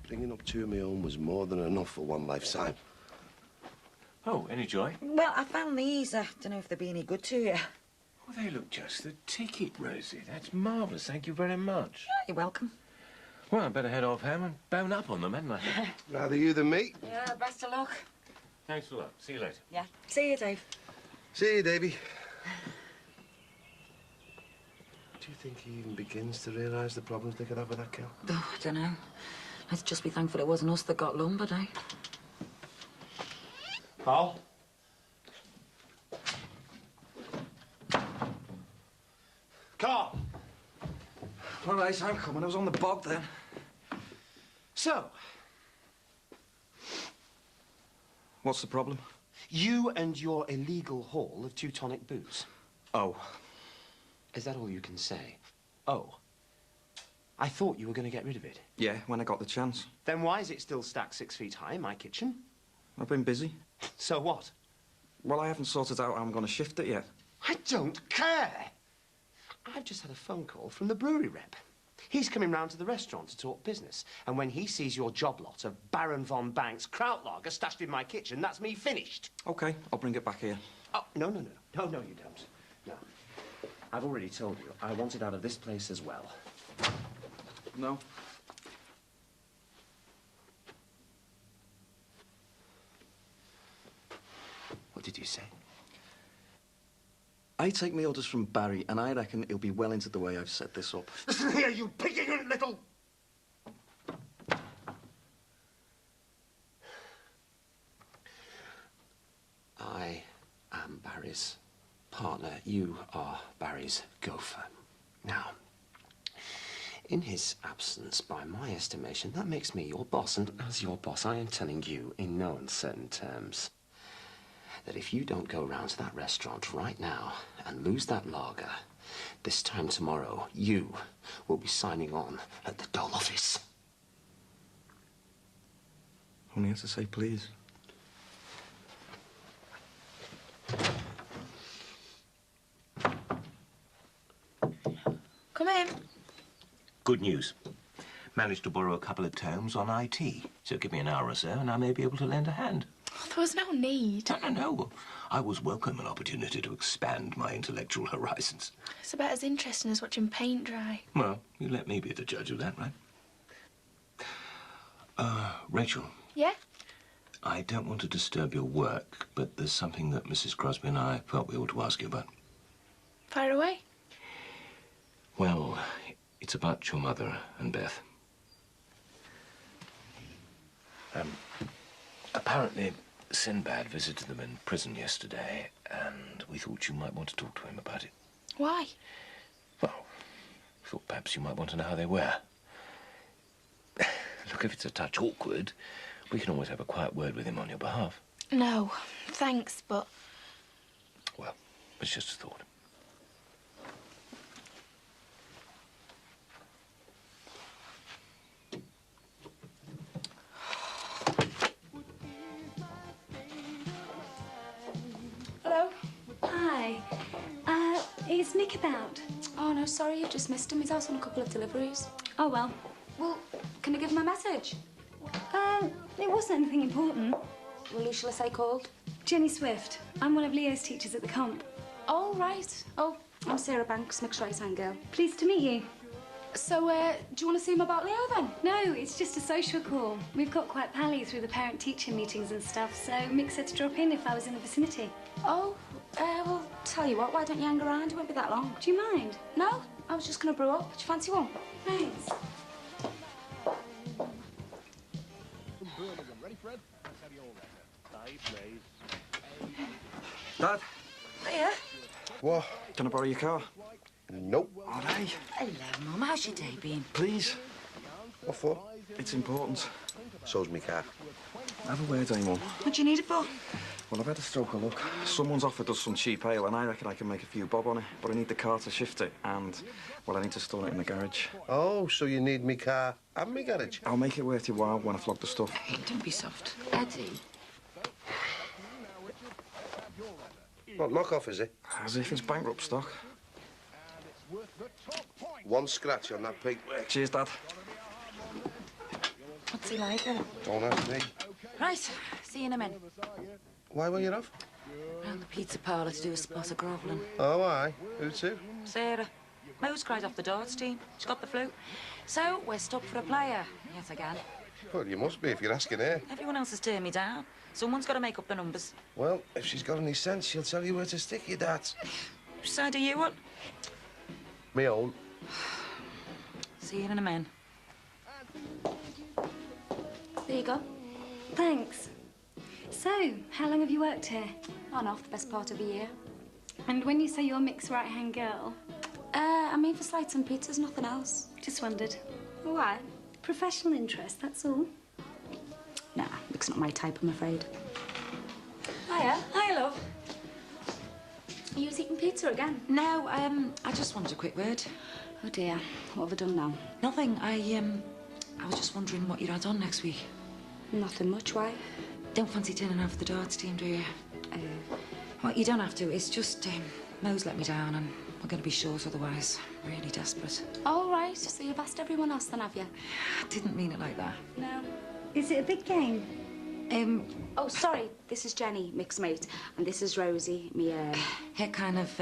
bringing up two of my own was more than enough for one lifetime. Oh, any joy? Well, I found these. I don't know if they'll be any good to you. Oh, they look just the ticket, Rosie. That's marvellous. Thank you very much. You're welcome. Well, I better head off home and bone up on them, hadn't I? Rather you than me. Yeah, best of luck. Thanks a lot. See you later. Yeah. See you, Dave. See you, Davy. Do you think he even begins to realise the problems they could have with that girl? Oh, I don't know. Let's just be thankful it wasn't us that got lumbered, eh? Paul? Carl! All right, I'm coming. I was on the bog then. So, What's the problem? you and your illegal haul of Teutonic booze. Oh. Is that all you can say? Oh. I thought you were going to get rid of it. Yeah, when I got the chance. Then why is it still stacked 6 feet high in my kitchen? I've been busy. So what? Well, I haven't sorted out how I'm going to shift it yet. I don't care. I've just had a phone call from the brewery rep. He's coming round to the restaurant to talk business. And when he sees your job lot of Baron von Bank's kraut lager stashed in my kitchen, that's me finished. OK, I'll bring it back here. Oh, no, you don't. No. I've already told you, I want it out of this place as well. No. What did you say? I take my orders from Barry, and I reckon he'll be well into the way I've set this up. Listen here, you piggy little... I am Barry's partner. You are Barry's gopher. Now, in his absence, by my estimation, that makes me your boss. And as your boss, I am telling you, in no uncertain terms, that if you don't go round to that restaurant right now and lose that lager, this time tomorrow, you will be signing on at the Dole office. Only have to say please. Come in. Good news. Managed to borrow a couple of tomes on IT. So give me an hour or so and I may be able to lend a hand. Oh, there was no need. No. I was welcome an opportunity to expand my intellectual horizons. It's about as interesting as watching paint dry. Well, you let me be the judge of that, right? Rachel. Yeah? I don't want to disturb your work, but there's something that Mrs. Crosby and I felt we ought to ask you about. Fire away. Well, it's about your mother and Beth. Apparently, Sinbad visited them in prison yesterday, and we thought you might want to talk to him about it. Why? Well, thought perhaps you might want to know how they were. Look, if it's a touch awkward, we can always have a quiet word with him on your behalf. No, thanks, but... Well, it's just a thought. Hello? Hi. Is Nick about? Oh, no, sorry, you just missed him. He's out on a couple of deliveries. Oh, well. Well, can I give him a message? It wasn't anything important. Well, who shall I say called? Jenny Swift. I'm one of Leo's teachers at the comp. Oh, right. Oh, I'm Sarah Banks, mixed right-hand girl. Pleased to meet you. So, do you want to see him about Leo, then? No, it's just a social call. We've got quite pally through the parent-teacher meetings and stuff, so Mick said to drop in if I was in the vicinity. Oh, well, tell you what, why don't you hang around? It won't be that long. Do you mind? No, I was just going to brew up. Do you fancy one? Thanks. Ready, Fred? Let's have your letter. Please. Dad? Hiya. What? Can I borrow your car? Nope. All right. Hello, Mum. How's your day been? Please. What for? It's important. So's me car. Have a word, anyone. What do you need it for? Well, I've had a stroke of luck. Someone's offered us some cheap ale, and I reckon I can make a few bob on it. But I need the car to shift it, and, well, I need to store it in the garage. Oh, so you need me car and me garage? I'll make it worth your while when I flog the stuff. Hey, don't be soft. Eddie. What, knock-off, is it? As if it's bankrupt stock. One scratch on that pig. Cheers, Dad. What's he like, then? Don't ask me. Right, see you in a minute. Why were you off? Round the pizza parlour to do a spot of grovelling. Oh, aye. Who to? Sarah. Mo's cried off the darts team. She's got the flu. So, we're stuck for a player, yet again. Well, you must be if you're asking her. Everyone else has turned me down. Someone's got to make up the numbers. Well, if she's got any sense, she'll tell you where to stick your darts. Which side are you on? Me own. See you in a minute. There you go. Thanks. So, how long have you worked here? On off, the best part of a year. And when you say you're Mick's right-hand girl? I mean for slights and pizzas, nothing else. Just wondered. Why? Professional interest, that's all. Nah, Mick's not my type, I'm afraid. Hiya. Hiya, love. Are you eating pizza again? No, I just wanted a quick word. Oh dear, what have I done now? Nothing. I was just wondering what you'd had on next week. Nothing much, why? Don't fancy turning out for the darts team, do you? Well, you don't have to. It's just, Mo's let me down and, We're going to be short otherwise. Really desperate. All right, so you've asked everyone else then, have you? I didn't mean it like that. No. Is it a big game? Oh, sorry. This is Jenny, mixed mate, and this is Rosie, me, Her kind of,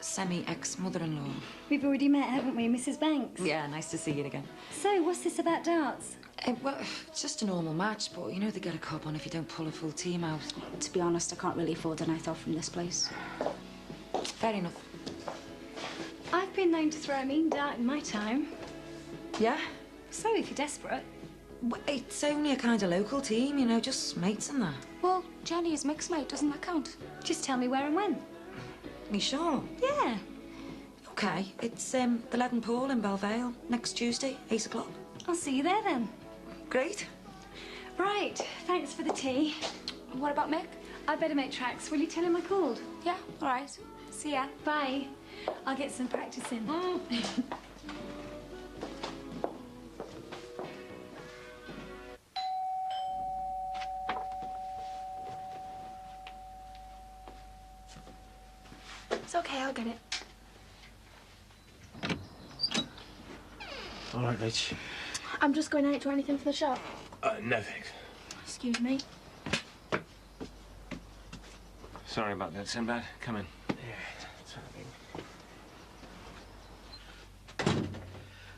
semi-ex-mother-in-law. We've already met, haven't we, Mrs. Banks? Yeah, nice to see you again. So, what's this about darts? Well, it's just a normal match, but you know they get a cup on if you don't pull a full team out. To be honest, I can't really afford a night off from this place. Fair enough. I've been known to throw a mean dart in my time. Yeah? So, if you're desperate... Well, it's only a kind of local team, you know, just mates and that. Well, Jenny is mixed mate, doesn't that count? Just tell me where and when. You sure? Yeah. OK, it's the Leaden Pool in Belvale, next Tuesday, 8 o'clock. I'll see you there then. Great. Right, thanks for the tea. What about Mick? I'd better make tracks. Will you tell him I called? Yeah, all right. See ya. Bye. I'll get some practice in. It's okay, I'll get it. All right, Rach. I'm just going out to anything for the shop. No, thanks. Excuse me. Sorry about that, Sinbad. Come in.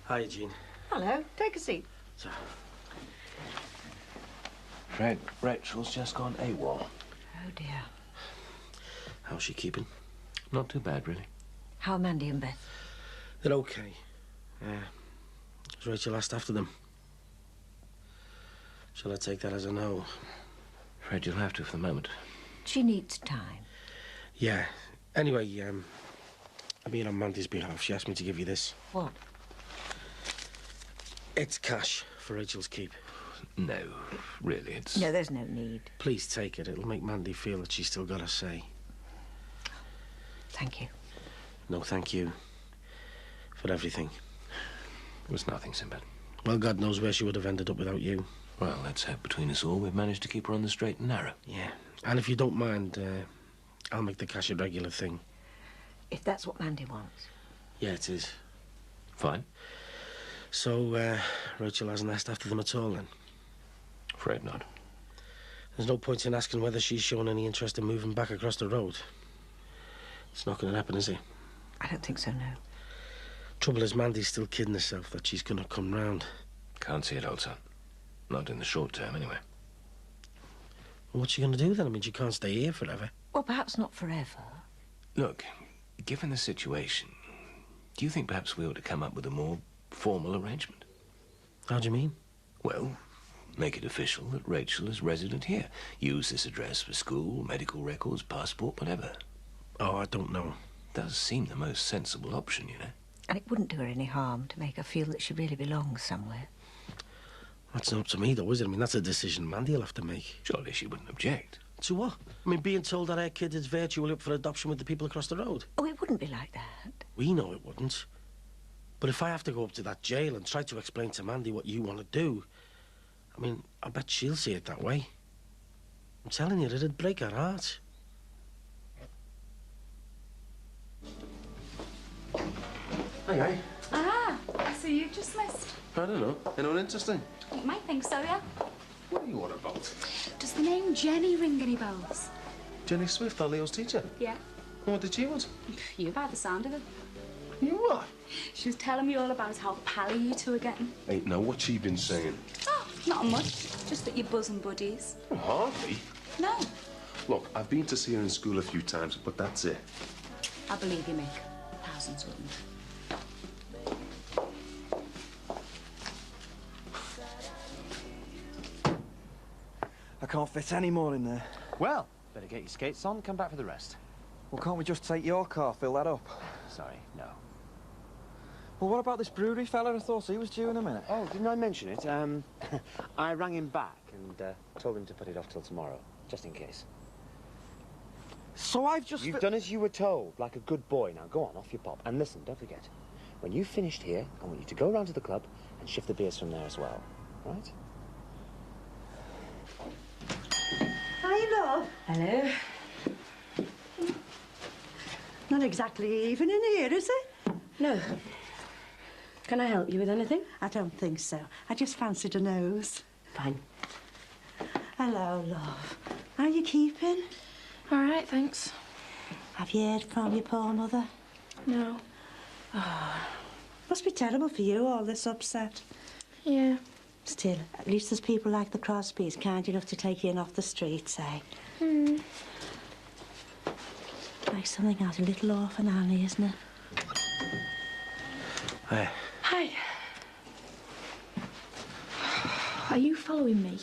Hi, Jean. Hello. Take a seat. So, Fred, Rachel's just gone AWOL. Oh, dear. how's she keeping? Not too bad, really. How are Mandy and Beth? They're okay. Is Rachel asked after them? Shall I take that as a no? Fred, you'll have to for the moment. She needs time. Yeah. Anyway, I mean, on Mandy's behalf, she asked me to give you this. What? It's cash for Rachel's keep. No, really, it's... No, there's no need. Please take it. It'll make Mandy feel that she's still got a say. Thank you. No, thank you. For everything. It was nothing, Sinbad. Well, God knows where she would have ended up without you. Well, let's hope between us all we've managed to keep her on the straight and narrow. Yeah. And if you don't mind, I'll make the cash a regular thing. If that's what Mandy wants. Yeah, it is. Fine. So, Rachel hasn't asked after them at all, then? Afraid not. There's no point in asking whether she's shown any interest in moving back across the road. It's not going to happen, is it? I don't think so, no. Trouble is, Mandy's still kidding herself that she's going to come round. Can't see it, old son. Not in the short term, anyway. Well, what's she going to do, then? I mean, she can't stay here forever. Well, perhaps not forever. Look, given the situation, do you think perhaps we ought to come up with a more formal arrangement? How do you mean? Well, make it official that Rachel is resident here. Use this address for school, medical records, passport, whatever. Oh, I don't know. Does seem the most sensible option, you know. And it wouldn't do her any harm to make her feel that she really belongs somewhere. That's not up to me, though, is it? I mean, that's a decision Mandy'll have to make. Surely she wouldn't object. To what? I mean, being told that our kid is virtually up for adoption with the people across the road. Oh, it wouldn't be like that. We know it wouldn't. But if I have to go up to that jail and try to explain to Mandy what you want to do, I mean, I bet she'll see it that way. I'm telling you, it'd break her heart. Hi. Ah, so you've just missed. I don't know. Anyone interesting? You might think so, yeah. What are you on about? Does the name Jenny ring any bells? Jenny Swift, our Leo's teacher. Yeah. What did she want? You by the sound of it. You what? She was telling me all about how pally you two are getting. Hey, now, what's she been saying? Oh, not much. Just that you're bosom buddies. Oh, hardly. No. Look, I've been to see her in school a few times, but that's it. I believe you, Mick. Thousands wouldn't. I can't fit any more in there. Well, better get your skates on, come back for the rest. Well, can't we just take your car, fill that up? Sorry, no. Well, what about this brewery fella? I thought he was due in a minute. Oh, didn't I mention it? I rang him back and told him to put it off till tomorrow, just in case. So I've just... You've done as you were told, like a good boy. Now, go on, off you pop. And listen, don't forget, when you've finished here, I want you to go round to the club and shift the beers from there as well, right? Hi, love. Hello. Not not exactly even in here, is it? No. Can I help you with anything? I don't think so. I just fancied a nose. Fine. Hello, love. How are you keeping? All right, thanks. Have you heard from your poor mother? No. Oh, must be terrible for you, all this upset. Yeah. Still, at least there's people like the Crosbys kind enough to take you in off the streets, eh? Hmm. Like something out of Little Orphan Annie, isn't it? Hey. Hi. Are you following me?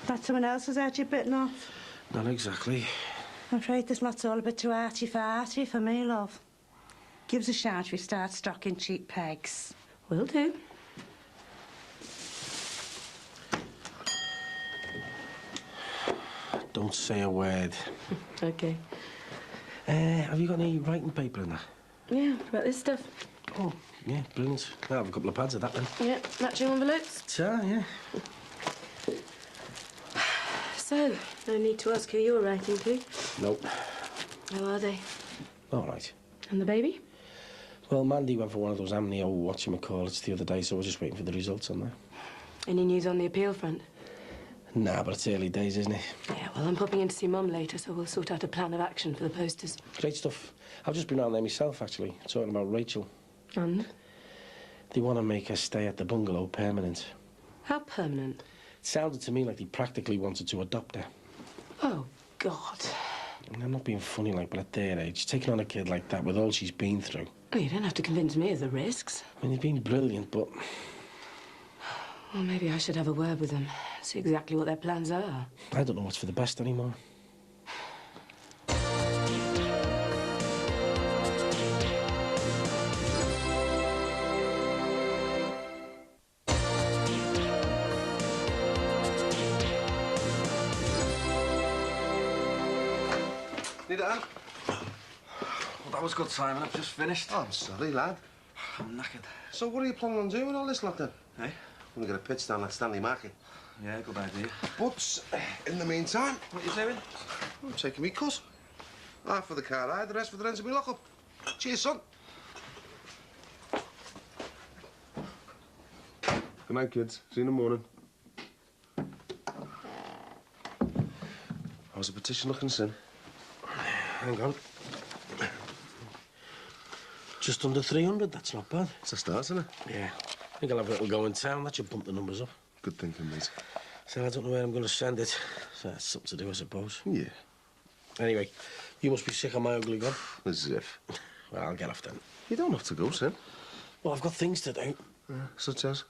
That someone else has had you bitten off? Not exactly. I'm afraid this lot's all a bit too arty-farty for me, love. Gives a shout if we start stocking cheap pegs. Will do. Don't say a word. OK. Have you got any writing paper in there? Yeah, what about this stuff? Oh, yeah, brilliant. I'll have a couple of pads of that then. Yeah, matching envelopes. Sure, yeah. So, no need to ask who you're writing to. Nope. How are they? All right. And the baby? Well, Mandy went for one of those amnio whatchamacallits the other day, so we're just waiting for the results on that. Any news on the appeal front? Nah, but it's early days, isn't it? Yeah, well, I'm popping in to see Mum later, so we'll sort out a plan of action for the posters. Great stuff. I've just been around there myself, actually, talking about Rachel. And? They want to make her stay at the bungalow permanent. How permanent? It sounded to me like they practically wanted to adopt her. Oh, God. I mean, I'm not being funny, like, but at their age, taking on a kid like that with all she's been through. Oh, you don't have to convince me of the risks. I mean, you've been brilliant, but... Well, maybe I should have a word with them, see exactly what their plans are. I don't know what's for the best anymore. Need a hand? Well, that was good, Simon. I've just finished. Oh, I'm sorry, lad. I'm knackered. So what are you planning on doing with all this lot, then? Hey? I'm gonna get a pitch down at Stanley Market. Yeah, good idea. But, in the meantime... What are you doing? I'm taking me cut. Half for the car ride, the rest for the rent of me lock-up. Cheers, son. Good night, kids. See you in the morning. How's the petition looking, Sin? Hang on. Just under 300, that's not bad. It's a start, isn't it? Yeah. I think I'll have a little go in town. That should bump the numbers up. Good thinking, mate. So I don't know where I'm going to send it. So that's something to do, I suppose. Yeah. Anyway, you must be sick of my ugly gun. As if. Well, I'll get off then. You don't have to go, Sin. Well, I've got things to do. Such as?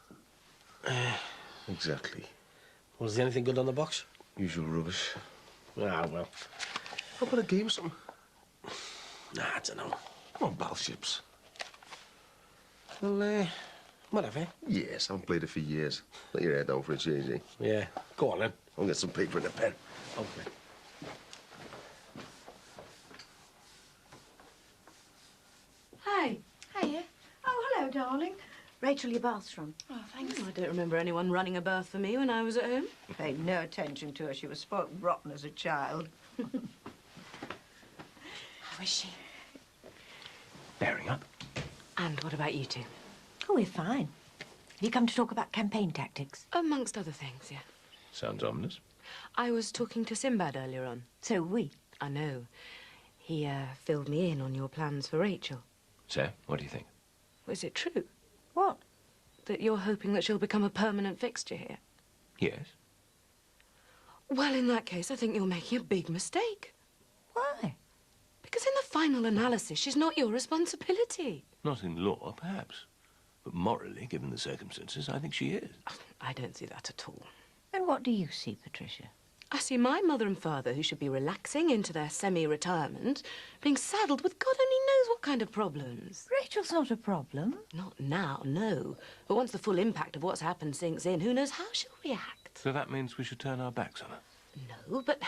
Exactly. Was there anything good on the box? Usual rubbish. Ah, well. How about a game or something? Nah, I don't know. Come on, battleships. Well, whatever. Yes, I haven't played it for years. Let your head down for a change, eh? Yeah. Go on, then. I'll get some paper and a pen. Okay. Hi. Hiya. Oh, hello, darling. Rachel, your bath's from. Oh, thanks. I don't remember anyone running a bath for me when I was at home. Paid no attention to her. She was spoiled rotten as a child. How is she? Bearing up. And what about you two? Oh, we're fine. Have you come to talk about campaign tactics? Amongst other things, yeah. Sounds ominous. I was talking to Sinbad earlier on. So we. I know. He filled me in on your plans for Rachel. So, what do you think? Was it true? What? That you're hoping that she'll become a permanent fixture here? Yes. Well, in that case, I think you're making a big mistake. Why? Because in the final analysis, she's not your responsibility. Not in law, perhaps. But morally, given the circumstances, I think she is. I don't see that at all. And what do you see, Patricia? I see my mother and father, who should be relaxing into their semi-retirement, being saddled with God only knows what kind of problems. Rachel's not a problem. Not now, no. But once the full impact of what's happened sinks in, who knows how she'll react. So that means we should turn our backs on her? No, but...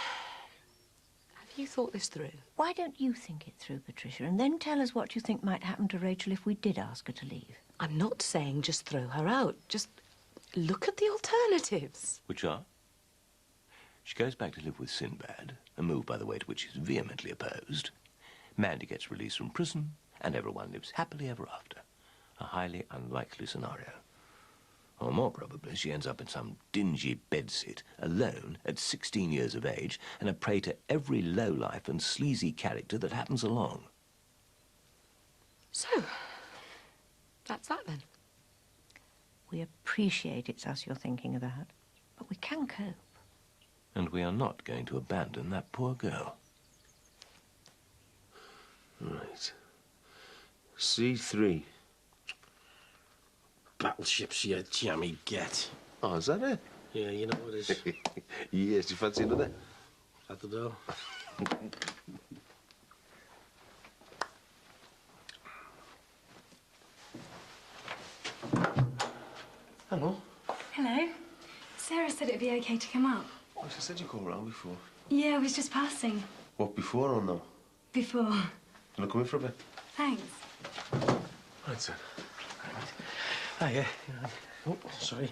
Have you thought this through? Why don't you think it through, Patricia, and then tell us what you think might happen to Rachel if we did ask her to leave? I'm not saying just throw her out. Just look at the alternatives. Which are? She goes back to live with Sinbad, a move, by the way, to which she's vehemently opposed. Mandy gets released from prison, and everyone lives happily ever after. A highly unlikely scenario. Or more probably, she ends up in some dingy bedsit, alone, at 16 years of age, and a prey to every lowlife and sleazy character that happens along. So, that's that then. We appreciate it's us you're thinking about, but we can cope. And we are not going to abandon that poor girl. Right. C3. Battleships, you jammy get. Oh, is that it? Yeah, you know what it is. Yes, do you fancy another? At the door. Hello. Hello. Sarah said it'd be okay to come up. Oh, she said you called around before. Yeah, I was just passing. What, before or no? Before. You want to come in for a bit? Thanks. Right, sir. Ah, yeah. Oh, sorry.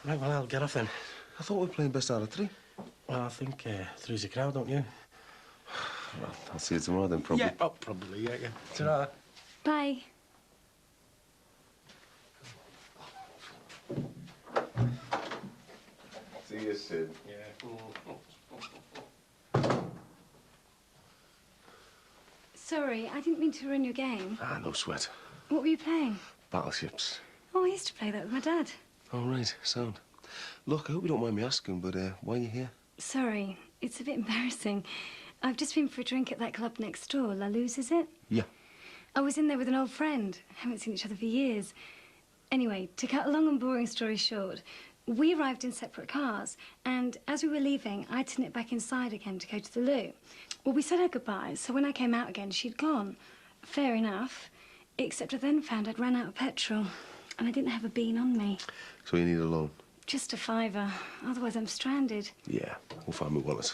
Right, well, I'll get off then. I thought we were playing best out of 3. Well, I think 3's a crowd, don't you? Well, I'll see you tomorrow then, probably. Yeah, oh, probably, yeah. Ta-ra. Bye. See you soon. Yeah. Sorry, I didn't mean to ruin your game. Ah, no sweat. What were you playing? Battleships. Oh, I used to play that with my dad. Oh, right. Sound. Look, I hope you don't mind me asking, but why are you here? Sorry, it's a bit embarrassing. I've just been for a drink at that club next door. La Luz, is it? Yeah. I was in there with an old friend. Haven't seen each other for years. Anyway, to cut a long and boring story short, we arrived in separate cars, and as we were leaving, I'd sneaked back inside again to go to the loo. Well, we said our goodbyes, so when I came out again, she'd gone. Fair enough, except I then found I'd run out of petrol, and I didn't have a bean on me. So you need a loan? Just a £5, otherwise I'm stranded. Yeah, we'll find my wallet.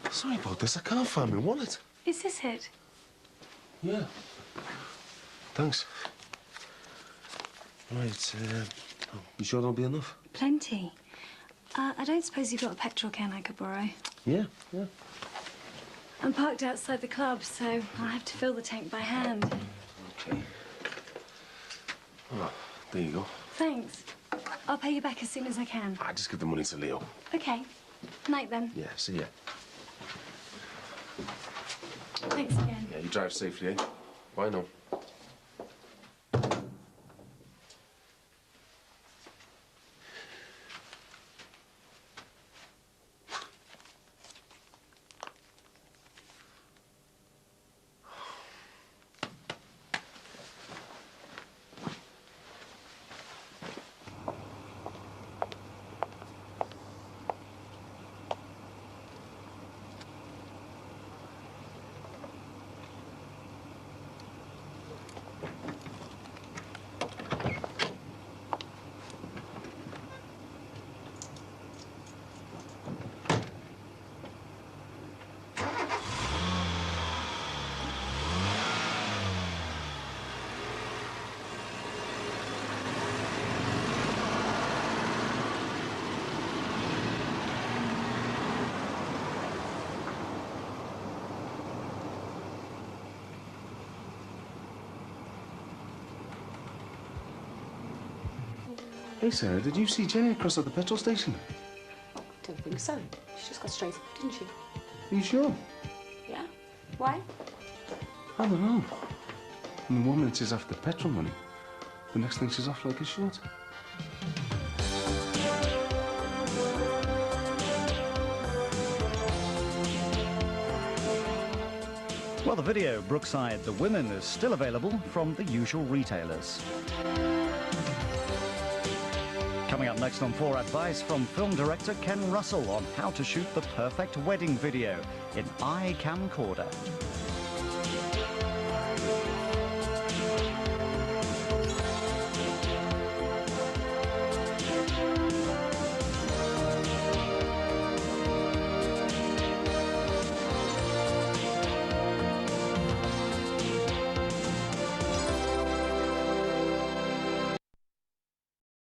Sorry about this. I can't find my wallet. Is this it? Yeah. Thanks. Right, you sure that'll be enough? Plenty. I don't suppose you've got a petrol can I could borrow? Yeah. I'm parked outside the club, so I'll have to fill the tank by hand. Okay. Oh, there you go. Thanks. I'll pay you back as soon as I can. I just give the money to Leo. Okay. Night then. Yeah, see ya. Thanks again. Yeah, you drive safely, eh? Bye now. Hey, Sarah, did you see Jenny across at the petrol station? Don't think so. She just got straight up, didn't she? Are you sure? Yeah? Why? I don't know. And the 1 minute she's after petrol money, the next thing she's off like a shot. Well, the video, Brookside, The Women, is still available from the usual retailers. Coming up next on 4, advice from film director Ken Russell on how to shoot the perfect wedding video in iCamcorder.